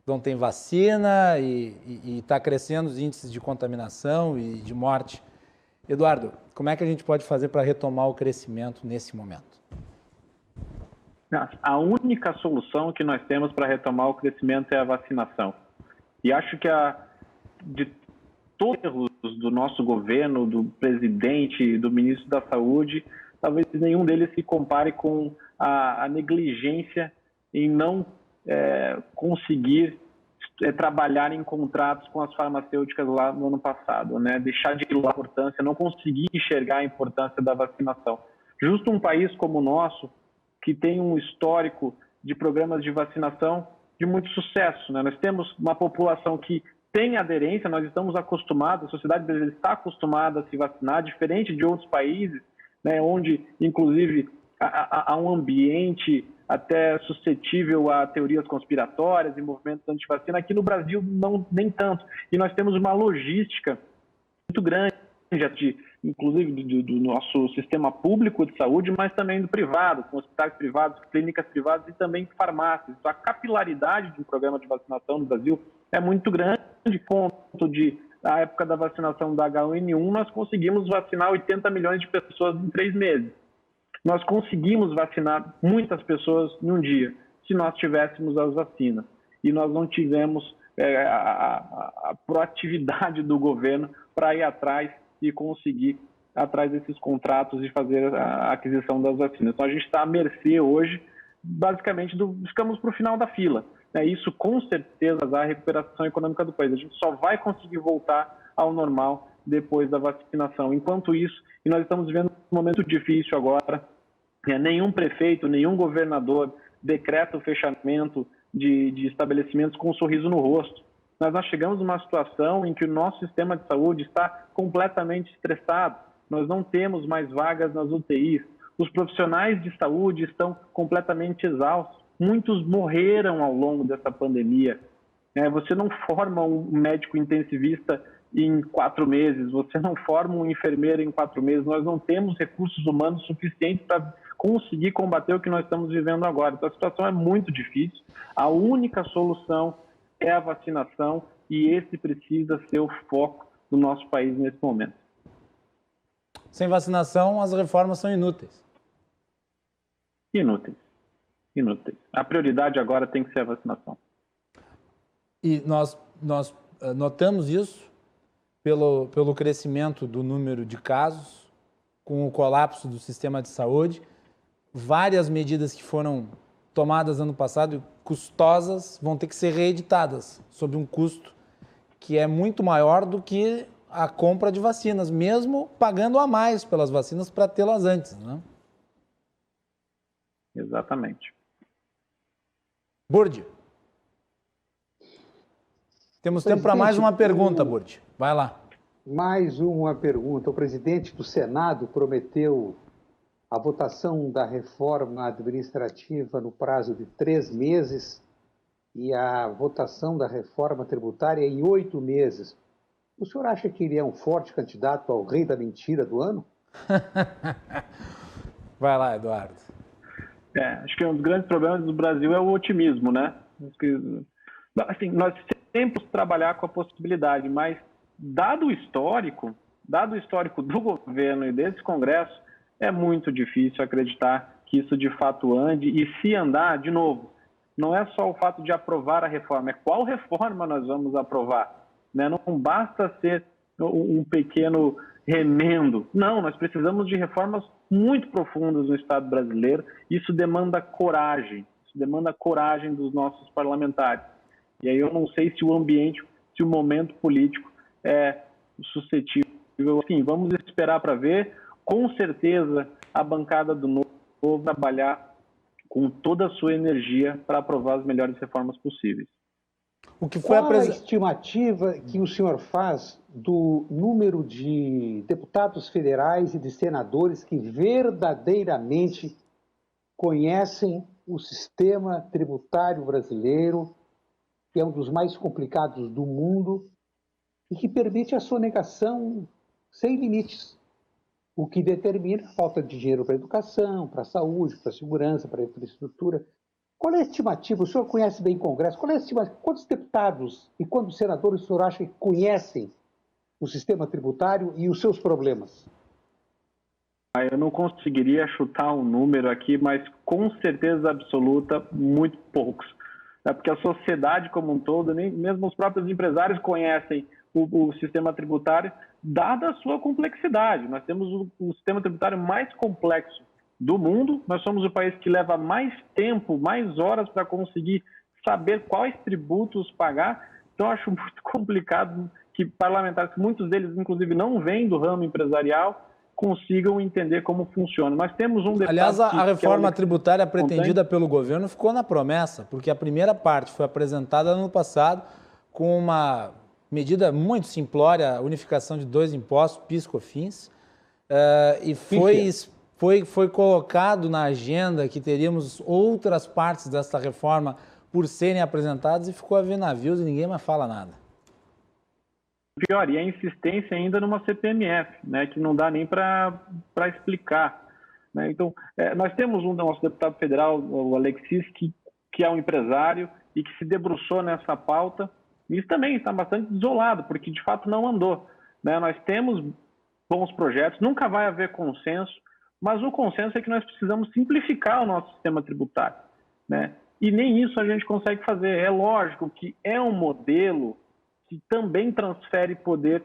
[SPEAKER 2] não tem vacina e está crescendo os índices de contaminação e de morte. Eduardo, como é que a gente pode fazer para retomar o crescimento nesse momento?
[SPEAKER 3] A única solução que nós temos para retomar o crescimento é a vacinação. E acho que de todos os erros do nosso governo, do presidente, do ministro da Saúde, talvez nenhum deles se compare com a negligência em não conseguir trabalhar em contratos com as farmacêuticas lá no ano passado, né? Deixar de dar importância, não conseguir enxergar a importância da vacinação. Justo um país como o nosso, que tem um histórico de programas de vacinação de muito sucesso, né? Nós temos uma população que tem aderência, nós estamos acostumados, a sociedade brasileira está acostumada a se vacinar, diferente de outros países, né, onde, inclusive, há um ambiente até suscetível a teorias conspiratórias e movimentos anti-vacina. Aqui no Brasil, nem tanto. E nós temos uma logística muito grande, inclusive do nosso sistema público de saúde, mas também do privado, com hospitais privados, clínicas privadas e também farmácias. Então, a capilaridade de um programa de vacinação no Brasil é muito grande. Ponto na época da vacinação da H1N1, nós conseguimos vacinar 80 milhões de pessoas em 3 meses. Nós conseguimos vacinar muitas pessoas em um dia, se nós tivéssemos as vacinas. E nós não tivemos a proatividade do governo para ir atrás e conseguir atrás desses contratos e fazer a aquisição das vacinas. Então, a gente está à mercê hoje, basicamente, ficamos para o final da fila. Isso, com certeza, dá a recuperação econômica do país. A gente só vai conseguir voltar ao normal depois da vacinação. Enquanto isso, e nós estamos vivendo um momento difícil agora, nenhum prefeito, nenhum governador decreta o fechamento de estabelecimentos com um sorriso no rosto. Nós chegamos numa situação em que o nosso sistema de saúde está completamente estressado. Nós não temos mais vagas nas UTIs. Os profissionais de saúde estão completamente exaustos. Muitos morreram ao longo dessa pandemia. Você não forma um médico intensivista em 4 meses, você não forma um enfermeiro em 4 meses. Nós não temos recursos humanos suficientes para conseguir combater o que nós estamos vivendo agora. Então, a situação é muito difícil. A única solução é a vacinação e esse precisa ser o foco do nosso país nesse momento.
[SPEAKER 2] Sem vacinação, as reformas são inúteis.
[SPEAKER 3] Inúteis. A prioridade agora tem que ser a vacinação.
[SPEAKER 2] E nós notamos isso pelo crescimento do número de casos, com o colapso do sistema de saúde. Várias medidas que foram tomadas ano passado, custosas, vão ter que ser reeditadas, sob um custo que é muito maior do que a compra de vacinas, mesmo pagando a mais pelas vacinas para tê-las antes, né?
[SPEAKER 3] Exatamente.
[SPEAKER 2] Burdi. Temos tempo para mais uma pergunta, Burdi. Vai lá.
[SPEAKER 4] Mais uma pergunta. O presidente do Senado prometeu a votação da reforma administrativa no prazo de 3 meses e a votação da reforma tributária em 8 meses. O senhor acha que ele é um forte candidato ao rei da mentira do ano?
[SPEAKER 2] Vai lá, Eduardo.
[SPEAKER 3] Acho que um dos grandes problemas do Brasil é o otimismo, né? Assim, nós sempre trabalhar com a possibilidade, mas dado o histórico do governo e desse Congresso, é muito difícil acreditar que isso de fato ande. E se andar, de novo, não é só o fato de aprovar a reforma, é qual reforma nós vamos aprovar, né? Não basta ser um pequeno remendo. Não, nós precisamos de reformas muito profundas no Estado brasileiro. Isso demanda coragem dos nossos parlamentares. E aí eu não sei se o ambiente, se o momento político é suscetível. Assim, vamos esperar para ver. Com certeza a bancada do Novo trabalhar com toda a sua energia para aprovar as melhores reformas possíveis.
[SPEAKER 2] O que foi
[SPEAKER 4] Qual a estimativa que o senhor faz do número de deputados federais e de senadores que verdadeiramente conhecem o sistema tributário brasileiro, que é um dos mais complicados do mundo e que permite a sonegação sem limites, o que determina a falta de dinheiro para a educação, para a saúde, para a segurança, para a infraestrutura? Qual é a estimativa? O senhor conhece bem o Congresso. Qual é a estimativa? Quantos deputados e quantos senadores o senhor acha que conhecem o sistema tributário e os seus problemas?
[SPEAKER 3] Eu não conseguiria chutar um número aqui, mas com certeza absoluta, muito poucos. Porque a sociedade como um todo, nem mesmo os próprios empresários conhecem o sistema tributário, dada a sua complexidade. Nós temos o sistema tributário mais complexo do mundo, nós somos o país que leva mais tempo, mais horas para conseguir saber quais tributos pagar. Então, eu acho muito complicado que parlamentares, muitos deles, inclusive, não vêm do ramo empresarial, consigam entender como funciona. Nós temos um deputado...
[SPEAKER 2] Aliás, a reforma tributária pretendida pelo governo ficou na promessa, porque a primeira parte foi apresentada no ano passado com uma medida muito simplória, a unificação de 2 impostos, PIS e COFINS, e foi colocado na agenda que teríamos outras partes dessa reforma por serem apresentadas e ficou a ver navios e ninguém mais fala nada.
[SPEAKER 3] Pior, e a insistência ainda numa CPMF, né, que não dá nem para explicar. Né? Então, nós temos um do nosso deputado federal, o Alexis, que é um empresário e que se debruçou nessa pauta. E isso também está bastante isolado, porque de fato não andou. Né? Nós temos bons projetos, nunca vai haver consenso, mas o consenso é que nós precisamos simplificar o nosso sistema tributário. Né? E nem isso a gente consegue fazer. É lógico que é um modelo que também transfere poder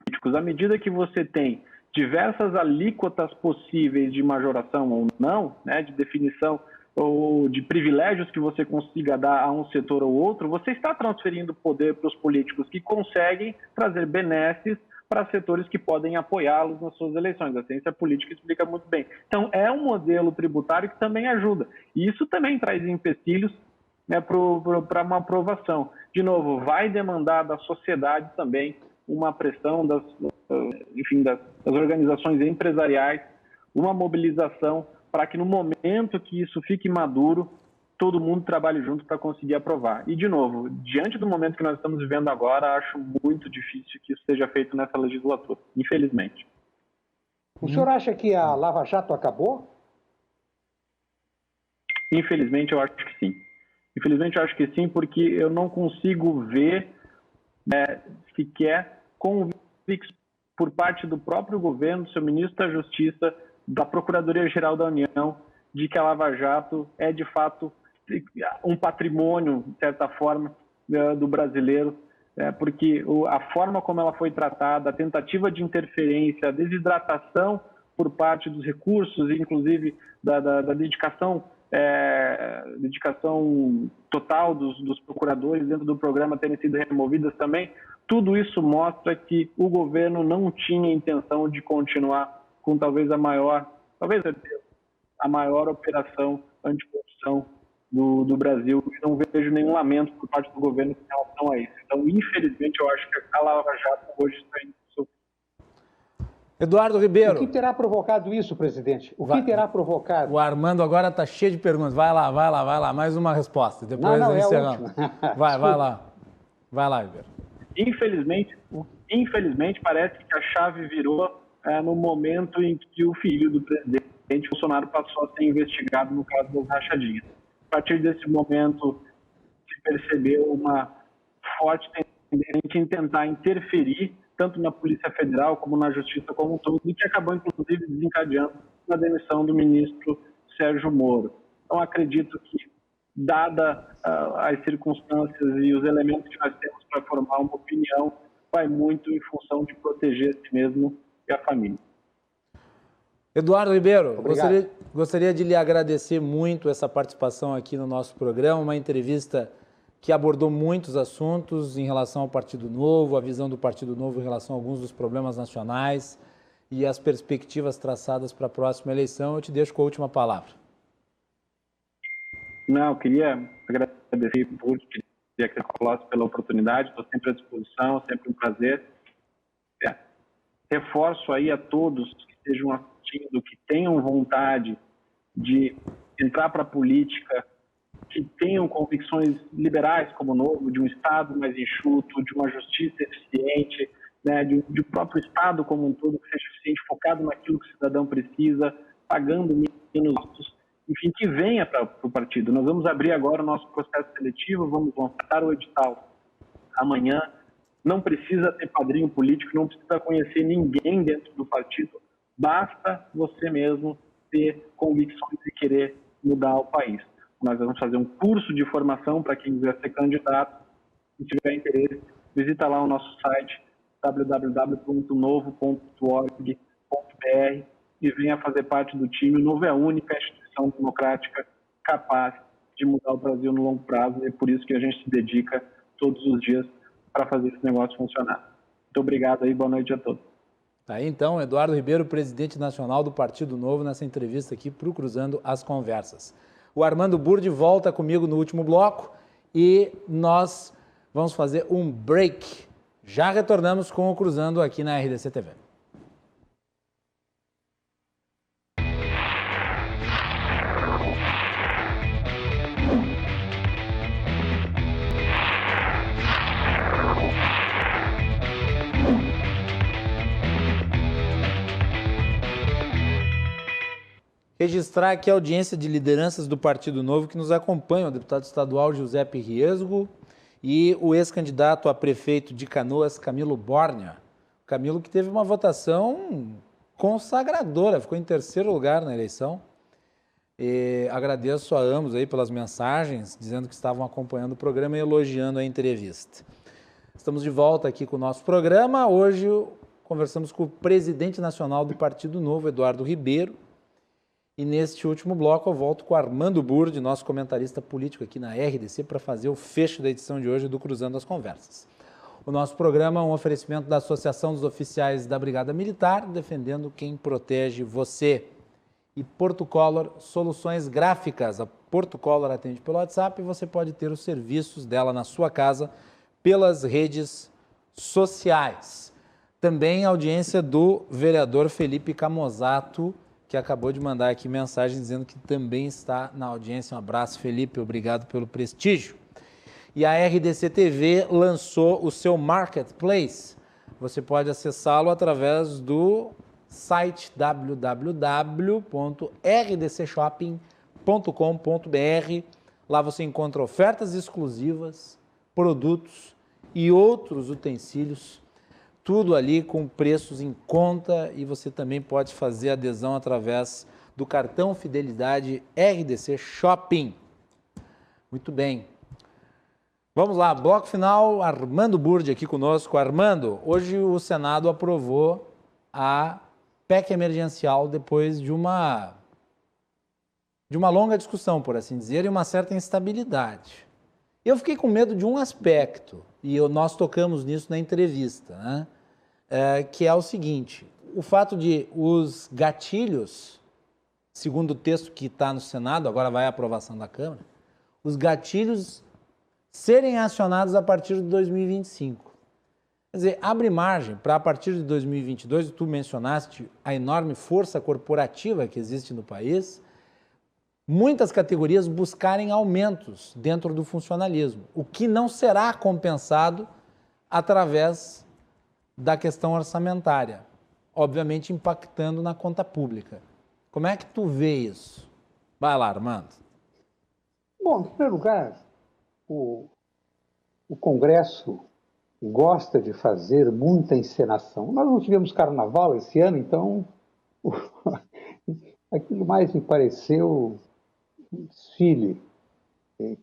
[SPEAKER 3] políticos. À medida que você tem diversas alíquotas possíveis de majoração ou não, né, de definição ou de privilégios que você consiga dar a um setor ou outro, você está transferindo poder para os políticos que conseguem trazer benesses para setores que podem apoiá-los nas suas eleições. A ciência política explica muito bem. Então, é um modelo tributário que também ajuda. E isso também traz empecilhos, né, para uma aprovação. De novo, vai demandar da sociedade também uma pressão das organizações empresariais, uma mobilização para que no momento que isso fique maduro, todo mundo trabalhe junto para conseguir aprovar. E, de novo, diante do momento que nós estamos vivendo agora, acho muito difícil que isso seja feito nessa legislatura, infelizmente.
[SPEAKER 4] O senhor acha que a Lava Jato acabou?
[SPEAKER 3] Infelizmente, eu acho que sim. Infelizmente, eu acho que sim, porque eu não consigo ver sequer convicção por parte do próprio governo, do seu ministro da Justiça, da Procuradoria-Geral da União, de que a Lava Jato é, de fato, um patrimônio, de certa forma, do brasileiro, porque a forma como ela foi tratada, a tentativa de interferência, a desidratação por parte dos recursos, inclusive da dedicação total dos procuradores dentro do programa terem sido removidas também, tudo isso mostra que o governo não tinha intenção de continuar com talvez a maior operação anticorrupção do Brasil. E não vejo nenhum lamento por parte do governo em relação a isso. Então, infelizmente, eu acho que a Lava Jato hoje está em
[SPEAKER 2] Eduardo Ribeiro.
[SPEAKER 4] O que terá provocado isso, presidente? Que terá provocado?
[SPEAKER 2] O Armando agora está cheio de perguntas. Vai lá. Mais uma resposta. Depois
[SPEAKER 4] não,
[SPEAKER 2] encerramos. Vai lá. Vai lá, Ribeiro.
[SPEAKER 3] Infelizmente, parece que a chave virou no momento em que o filho do presidente Bolsonaro passou a ser investigado no caso das rachadinhas. A partir desse momento, se percebeu uma forte tendência em tentar interferir tanto na Polícia Federal como na Justiça como um todo, e que acabou, inclusive, desencadeando na demissão do ministro Sérgio Moro. Então, acredito que, dada as circunstâncias e os elementos que nós temos para formar uma opinião, vai muito em função de proteger a si mesmo e a família.
[SPEAKER 2] Eduardo Ribeiro, gostaria de lhe agradecer muito essa participação aqui no nosso programa, uma entrevista que abordou muitos assuntos em relação ao Partido Novo, a visão do Partido Novo em relação a alguns dos problemas nacionais. e as perspectivas traçadas para a próxima eleição. Eu te deixo com a última palavra.
[SPEAKER 3] Não, eu queria agradecer por pela oportunidade, estou sempre à disposição, sempre um prazer. Reforço aí a todos que estejam assistindo, que tenham vontade de entrar para a política, que tenham convicções liberais como o Novo, de um Estado mais enxuto, de uma justiça eficiente, né, de um próprio Estado como um todo que seja eficiente, focado naquilo que o cidadão precisa, pagando menos impostos, enfim, que venha para o partido. Nós vamos abrir agora o nosso processo seletivo, vamos lançar o edital amanhã. Não precisa ter padrinho político, não precisa conhecer ninguém dentro do partido, basta você mesmo ter convicções e querer mudar o país. Nós vamos fazer um curso de formação para quem quiser ser candidato. Se tiver interesse, visita lá o nosso site www.novo.org.br e venha fazer parte do time. O Novo é a única instituição democrática capaz de mudar o Brasil no longo prazo, e é por isso que a gente se dedica todos os dias para fazer esse negócio funcionar. Muito obrigado aí, boa noite a todos.
[SPEAKER 2] Tá aí então, Eduardo Ribeiro, presidente nacional do Partido Novo, nessa entrevista aqui para o Cruzando as Conversas. O Armando Burdi volta comigo no último bloco e nós vamos fazer um break. Já retornamos com o Cruzando aqui na RDC TV. Registrar aqui a audiência de lideranças do Partido Novo que nos acompanham, o deputado estadual Giuseppe Riesgo e o ex-candidato a prefeito de Canoas, Camilo Borgna. Camilo que teve uma votação consagradora, ficou em terceiro lugar na eleição. E agradeço a ambos aí pelas mensagens, dizendo que estavam acompanhando o programa e elogiando a entrevista. Estamos de volta aqui com o nosso programa. Hoje conversamos com o presidente nacional do Partido Novo, Eduardo Ribeiro. E neste último bloco eu volto com o Armando Burdi, nosso comentarista político aqui na RDC, para fazer o fecho da edição de hoje do Cruzando as Conversas. O nosso programa é um oferecimento da Associação dos Oficiais da Brigada Militar, defendendo quem protege você. E Portocolor Soluções Gráficas. A Portocolor atende pelo WhatsApp e você pode ter os serviços dela na sua casa pelas redes sociais. Também a audiência do vereador Felipe Camozato, que acabou de mandar aqui mensagem dizendo que também está na audiência. Um abraço, Felipe, obrigado pelo prestígio. E a RDC TV lançou o seu Marketplace. Você pode acessá-lo através do site www.rdcshopping.com.br. Lá você encontra ofertas exclusivas, produtos e outros utensílios, tudo ali com preços em conta, e você também pode fazer adesão através do cartão Fidelidade RDC Shopping. Muito bem. Vamos lá, bloco final, Armando Burdi aqui conosco. Armando, hoje o Senado aprovou a PEC emergencial depois de uma longa discussão, por assim dizer, e uma certa instabilidade. Eu fiquei com medo de um aspecto, e nós tocamos nisso na entrevista, né? Que é o seguinte: o fato de os gatilhos, segundo o texto que está no Senado, agora vai à aprovação da Câmara, os gatilhos serem acionados a partir de 2025. Quer dizer, abre margem para, a partir de 2022, tu mencionaste a enorme força corporativa que existe no país, muitas categorias buscarem aumentos dentro do funcionalismo, o que não será compensado através da questão orçamentária, obviamente impactando na conta pública. Como é que tu vê isso? Vai lá, Armando.
[SPEAKER 4] Bom, em primeiro lugar, o Congresso gosta de fazer muita encenação. Nós não tivemos carnaval esse ano, então aquilo mais me pareceu um desfile.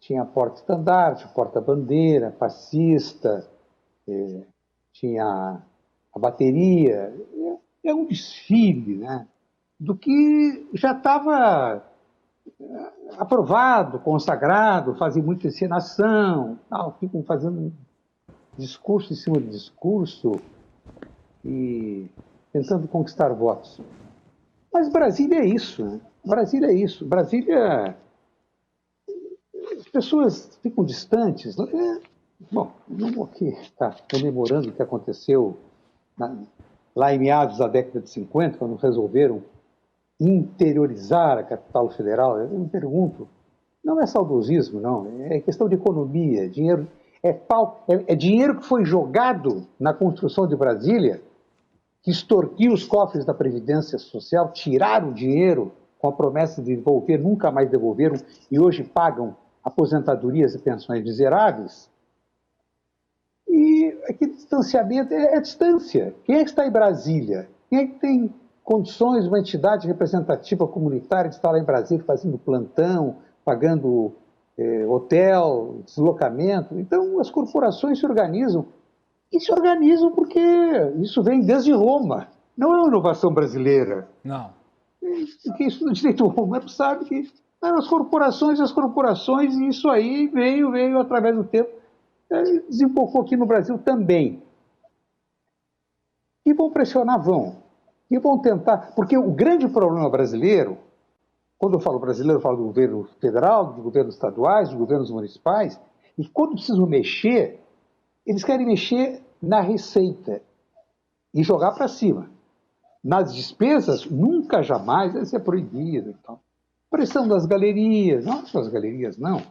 [SPEAKER 4] Tinha porta-estandarte, porta-bandeira, passista, tinha a bateria. É um desfile, né, do que já estava aprovado, consagrado, fazem muita encenação, tal, ficam fazendo discurso em cima de discurso, e tentando conquistar votos. Mas Brasília é isso, né? Brasília é isso. Brasília, as pessoas ficam distantes. Bom, não vou aqui estar comemorando o que aconteceu lá em meados da década de 50, quando resolveram interiorizar a capital federal. Eu me pergunto, não é saudosismo, não, é questão de economia, dinheiro, é dinheiro que foi jogado na construção de Brasília, que extorquiu os cofres da Previdência Social, tiraram o dinheiro com a promessa de devolver, nunca mais devolveram, e hoje pagam aposentadorias e pensões miseráveis. E aquele distanciamento é distância. Quem é que está em Brasília? Quem é que tem condições, uma entidade representativa comunitária de estar lá em Brasília fazendo plantão, pagando hotel, deslocamento? Então, as corporações se organizam. E se organizam porque isso vem desde Roma. Não é uma inovação brasileira.
[SPEAKER 2] Não.
[SPEAKER 4] Porque isso no direito romano sabe que as corporações, e isso aí veio através do tempo, desembocou aqui no Brasil também. E vão pressionar, e vão tentar, porque o grande problema brasileiro, quando eu falo brasileiro, eu falo do governo federal, dos governos estaduais, dos governos municipais, e quando precisam mexer, eles querem mexer na receita e jogar para cima. Nas despesas, nunca, jamais, isso é proibido. Então. Pressão das galerias, não só as galerias, não.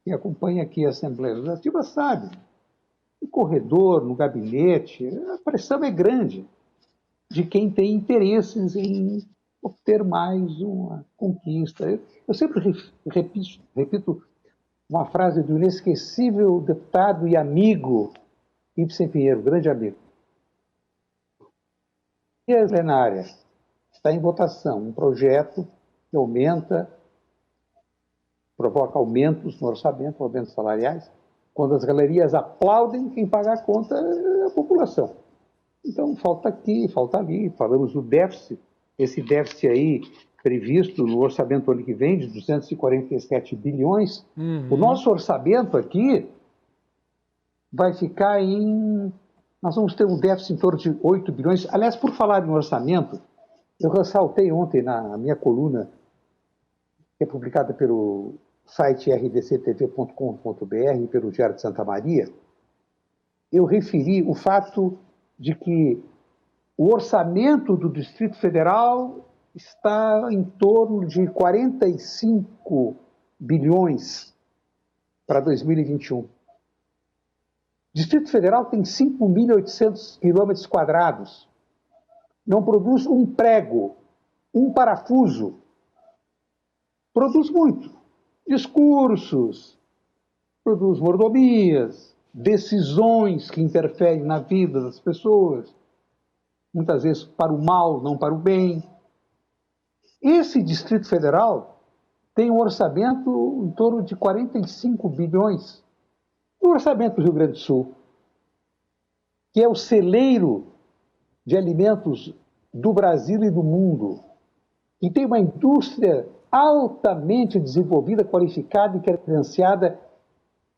[SPEAKER 4] Quem acompanha aqui a Assembleia Legislativa sabe. No corredor, no gabinete, a pressão é grande de quem tem interesses em obter mais uma conquista. Eu sempre repito uma frase do inesquecível deputado e amigo Ibsen Pinheiro, grande amigo. E a plenária está em votação um projeto que provoca aumentos no orçamento, aumentos salariais, quando as galerias aplaudem, quem paga a conta é a população. Então, falta aqui, falta ali, falamos do déficit, esse déficit aí previsto no orçamento do ano que vem, de 247 bilhões, o nosso orçamento aqui vai ficar nós vamos ter um déficit em torno de 8 bilhões. Aliás, por falar em orçamento, eu ressaltei ontem na minha coluna, que é publicada pelo site rdctv.com.br e pelo Diário de Santa Maria, eu referi o fato de que o orçamento do Distrito Federal está em torno de 45 bilhões para 2021. O Distrito Federal tem 5.800 quilômetros quadrados. Não produz um prego, um parafuso. Produz muito. Discursos, produz mordomias, decisões que interferem na vida das pessoas, muitas vezes para o mal, não para o bem. Esse Distrito Federal tem um orçamento em torno de 45 bilhões. O orçamento do Rio Grande do Sul, que é o celeiro de alimentos do Brasil e do mundo, e tem uma indústria altamente desenvolvida, qualificada e credenciada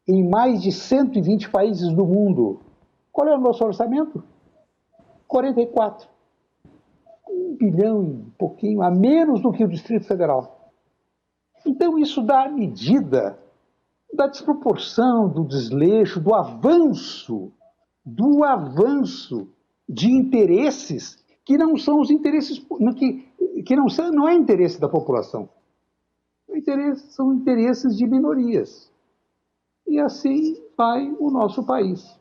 [SPEAKER 4] em mais de 120 países do mundo. Qual é o nosso orçamento? 44. 1 bilhão e pouquinho, a menos do que o Distrito Federal. Então, isso dá a medida da desproporção, do desleixo, do avanço de interesses que não são os interesses, não é interesse da população. São interesses de minorias. E assim vai o nosso país.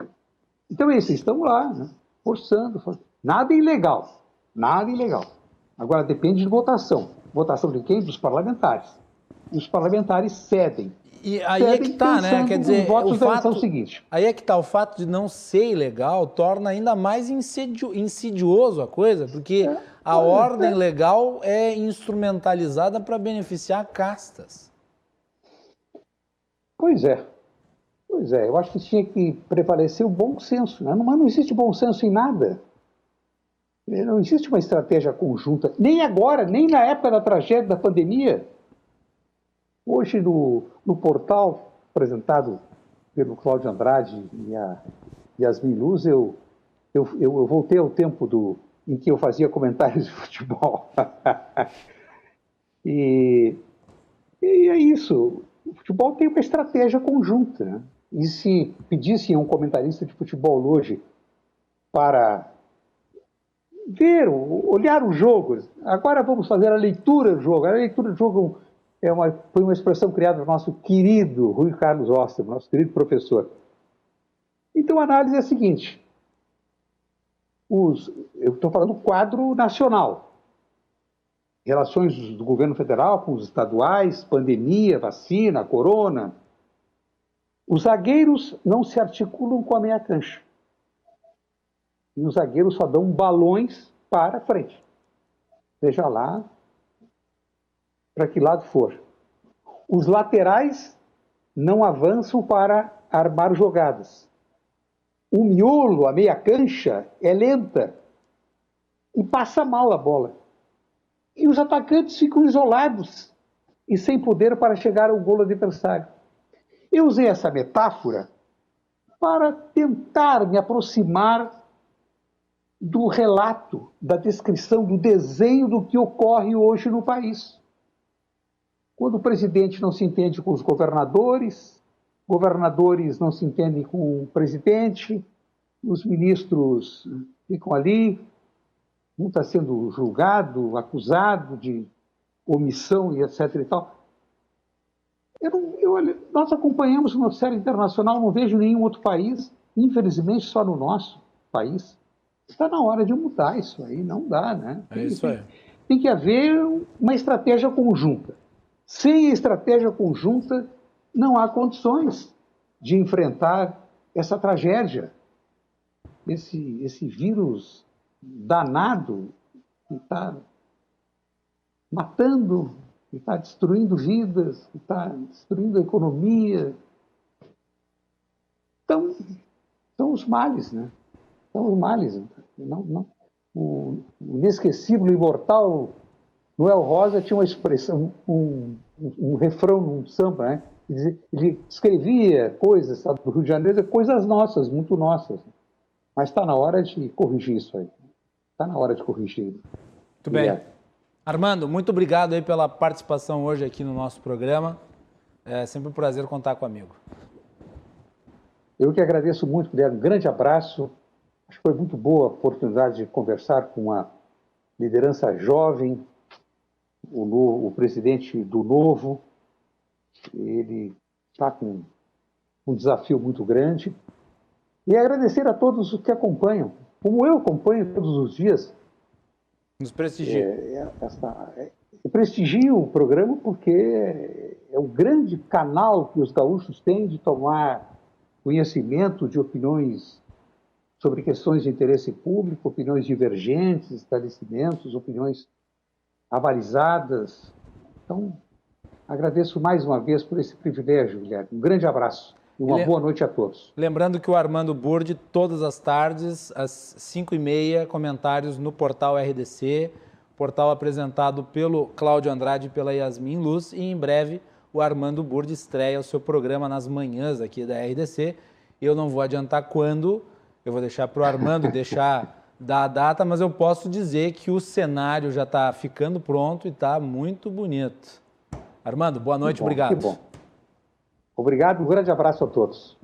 [SPEAKER 4] Então, esses estão lá, né, forçando. Nada ilegal. Agora, depende de votação. Votação de quem? Dos parlamentares. E os parlamentares cedem.
[SPEAKER 2] E aí é que está, né? Quer dizer,
[SPEAKER 4] aí
[SPEAKER 2] é que está, o fato de não ser ilegal torna ainda mais insidioso a coisa, porque a ordem legal é instrumentalizada para beneficiar castas.
[SPEAKER 4] Pois é, eu acho que tinha que prevalecer o bom senso, né? Mas não existe bom senso em nada. Não existe uma estratégia conjunta, nem agora, nem na época da tragédia da pandemia. Hoje, no portal apresentado pelo Cláudio Andrade e a Yasmin Luz, eu voltei ao tempo do em que eu fazia comentários de futebol. E é isso. O futebol tem uma estratégia conjunta, né? E se pedissem a um comentarista de futebol hoje para ver, olhar o jogo, agora vamos fazer a leitura do jogo. A leitura do jogo foi uma expressão criada pelo nosso querido Rui Carlos Oster, nosso querido professor. Então a análise é a seguinte: eu estou falando do quadro nacional. Relações do governo federal com os estaduais, pandemia, vacina, corona. Os zagueiros não se articulam com a meia cancha. E os zagueiros só dão balões para frente. Seja lá para que lado for. Os laterais não avançam para armar jogadas. O miolo, a meia cancha, é lenta e passa mal a bola. E os atacantes ficam isolados e sem poder para chegar ao gol adversário. Eu usei essa metáfora para tentar me aproximar do relato, da descrição, do desenho do que ocorre hoje no país. Quando o presidente não se entende com os governadores não se entendem com o presidente, os ministros ficam ali, um está sendo julgado, acusado de omissão e etc. e tal. Nós acompanhamos o noticiário internacional, não vejo nenhum outro país, infelizmente só no nosso país. Está na hora de mudar isso aí, não dá, né? Tem que haver uma estratégia conjunta. Sem estratégia conjunta, não há condições de enfrentar essa tragédia, esse vírus danado que está matando, que está destruindo vidas, que está destruindo a economia. Então, são os males, né? São os males. O inesquecível, imortal Noel Rosa tinha uma expressão, um refrão num samba, né? Ele escrevia coisas do Rio de Janeiro, coisas nossas, muito nossas. Mas está na hora de corrigir isso aí. Está na hora de corrigir.
[SPEAKER 2] Muito bem. Armando, muito obrigado aí pela participação hoje aqui no nosso programa. É sempre um prazer contar com o amigo.
[SPEAKER 4] Eu que agradeço muito, Guilherme. Um grande abraço. Acho que foi muito boa a oportunidade de conversar com uma liderança jovem, o presidente do Novo. Ele está com um desafio muito grande. E agradecer a todos os que acompanham, como eu acompanho todos os dias.
[SPEAKER 2] Nos prestigia.
[SPEAKER 4] Eu prestigio o programa porque é um grande canal que os gaúchos têm de tomar conhecimento de opiniões sobre questões de interesse público, opiniões divergentes, esclarecimentos, opiniões avalizadas. Então, agradeço mais uma vez por esse privilégio, Guilherme. Um grande abraço. E uma boa noite a todos.
[SPEAKER 2] Lembrando que o Armando Burdi, todas as tardes, às 5h30, comentários no portal RDC, portal apresentado pelo Cláudio Andrade e pela Yasmin Luz, e em breve o Armando Burdi estreia o seu programa nas manhãs aqui da RDC. Eu não vou adiantar quando, eu vou deixar para o Armando dar a data, mas eu posso dizer que o cenário já está ficando pronto e está muito bonito. Armando, boa noite, obrigado.
[SPEAKER 4] Que bom. Obrigado, um grande abraço a todos.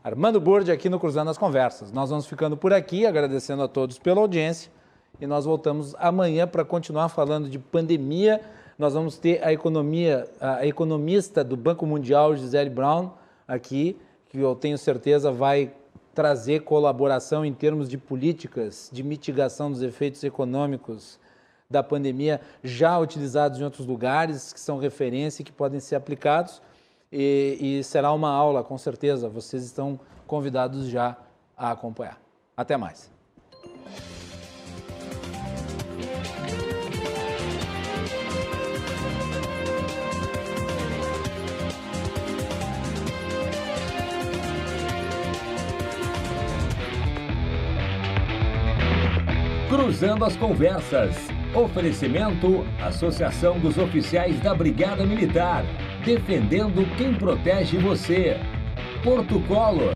[SPEAKER 2] Armando Burdi aqui no Cruzando as Conversas. Nós vamos ficando por aqui, agradecendo a todos pela audiência, e nós voltamos amanhã para continuar falando de pandemia. Nós vamos ter a economista do Banco Mundial, Gisele Brown, aqui, que eu tenho certeza vai trazer colaboração em termos de políticas de mitigação dos efeitos econômicos da pandemia já utilizados em outros lugares, que são referência e que podem ser aplicados. E será uma aula, com certeza. Vocês estão convidados já a acompanhar. Até mais.
[SPEAKER 1] Cruzando as Conversas. Oferecimento: Associação dos Oficiais da Brigada Militar. Defendendo quem protege você. Porto Colo.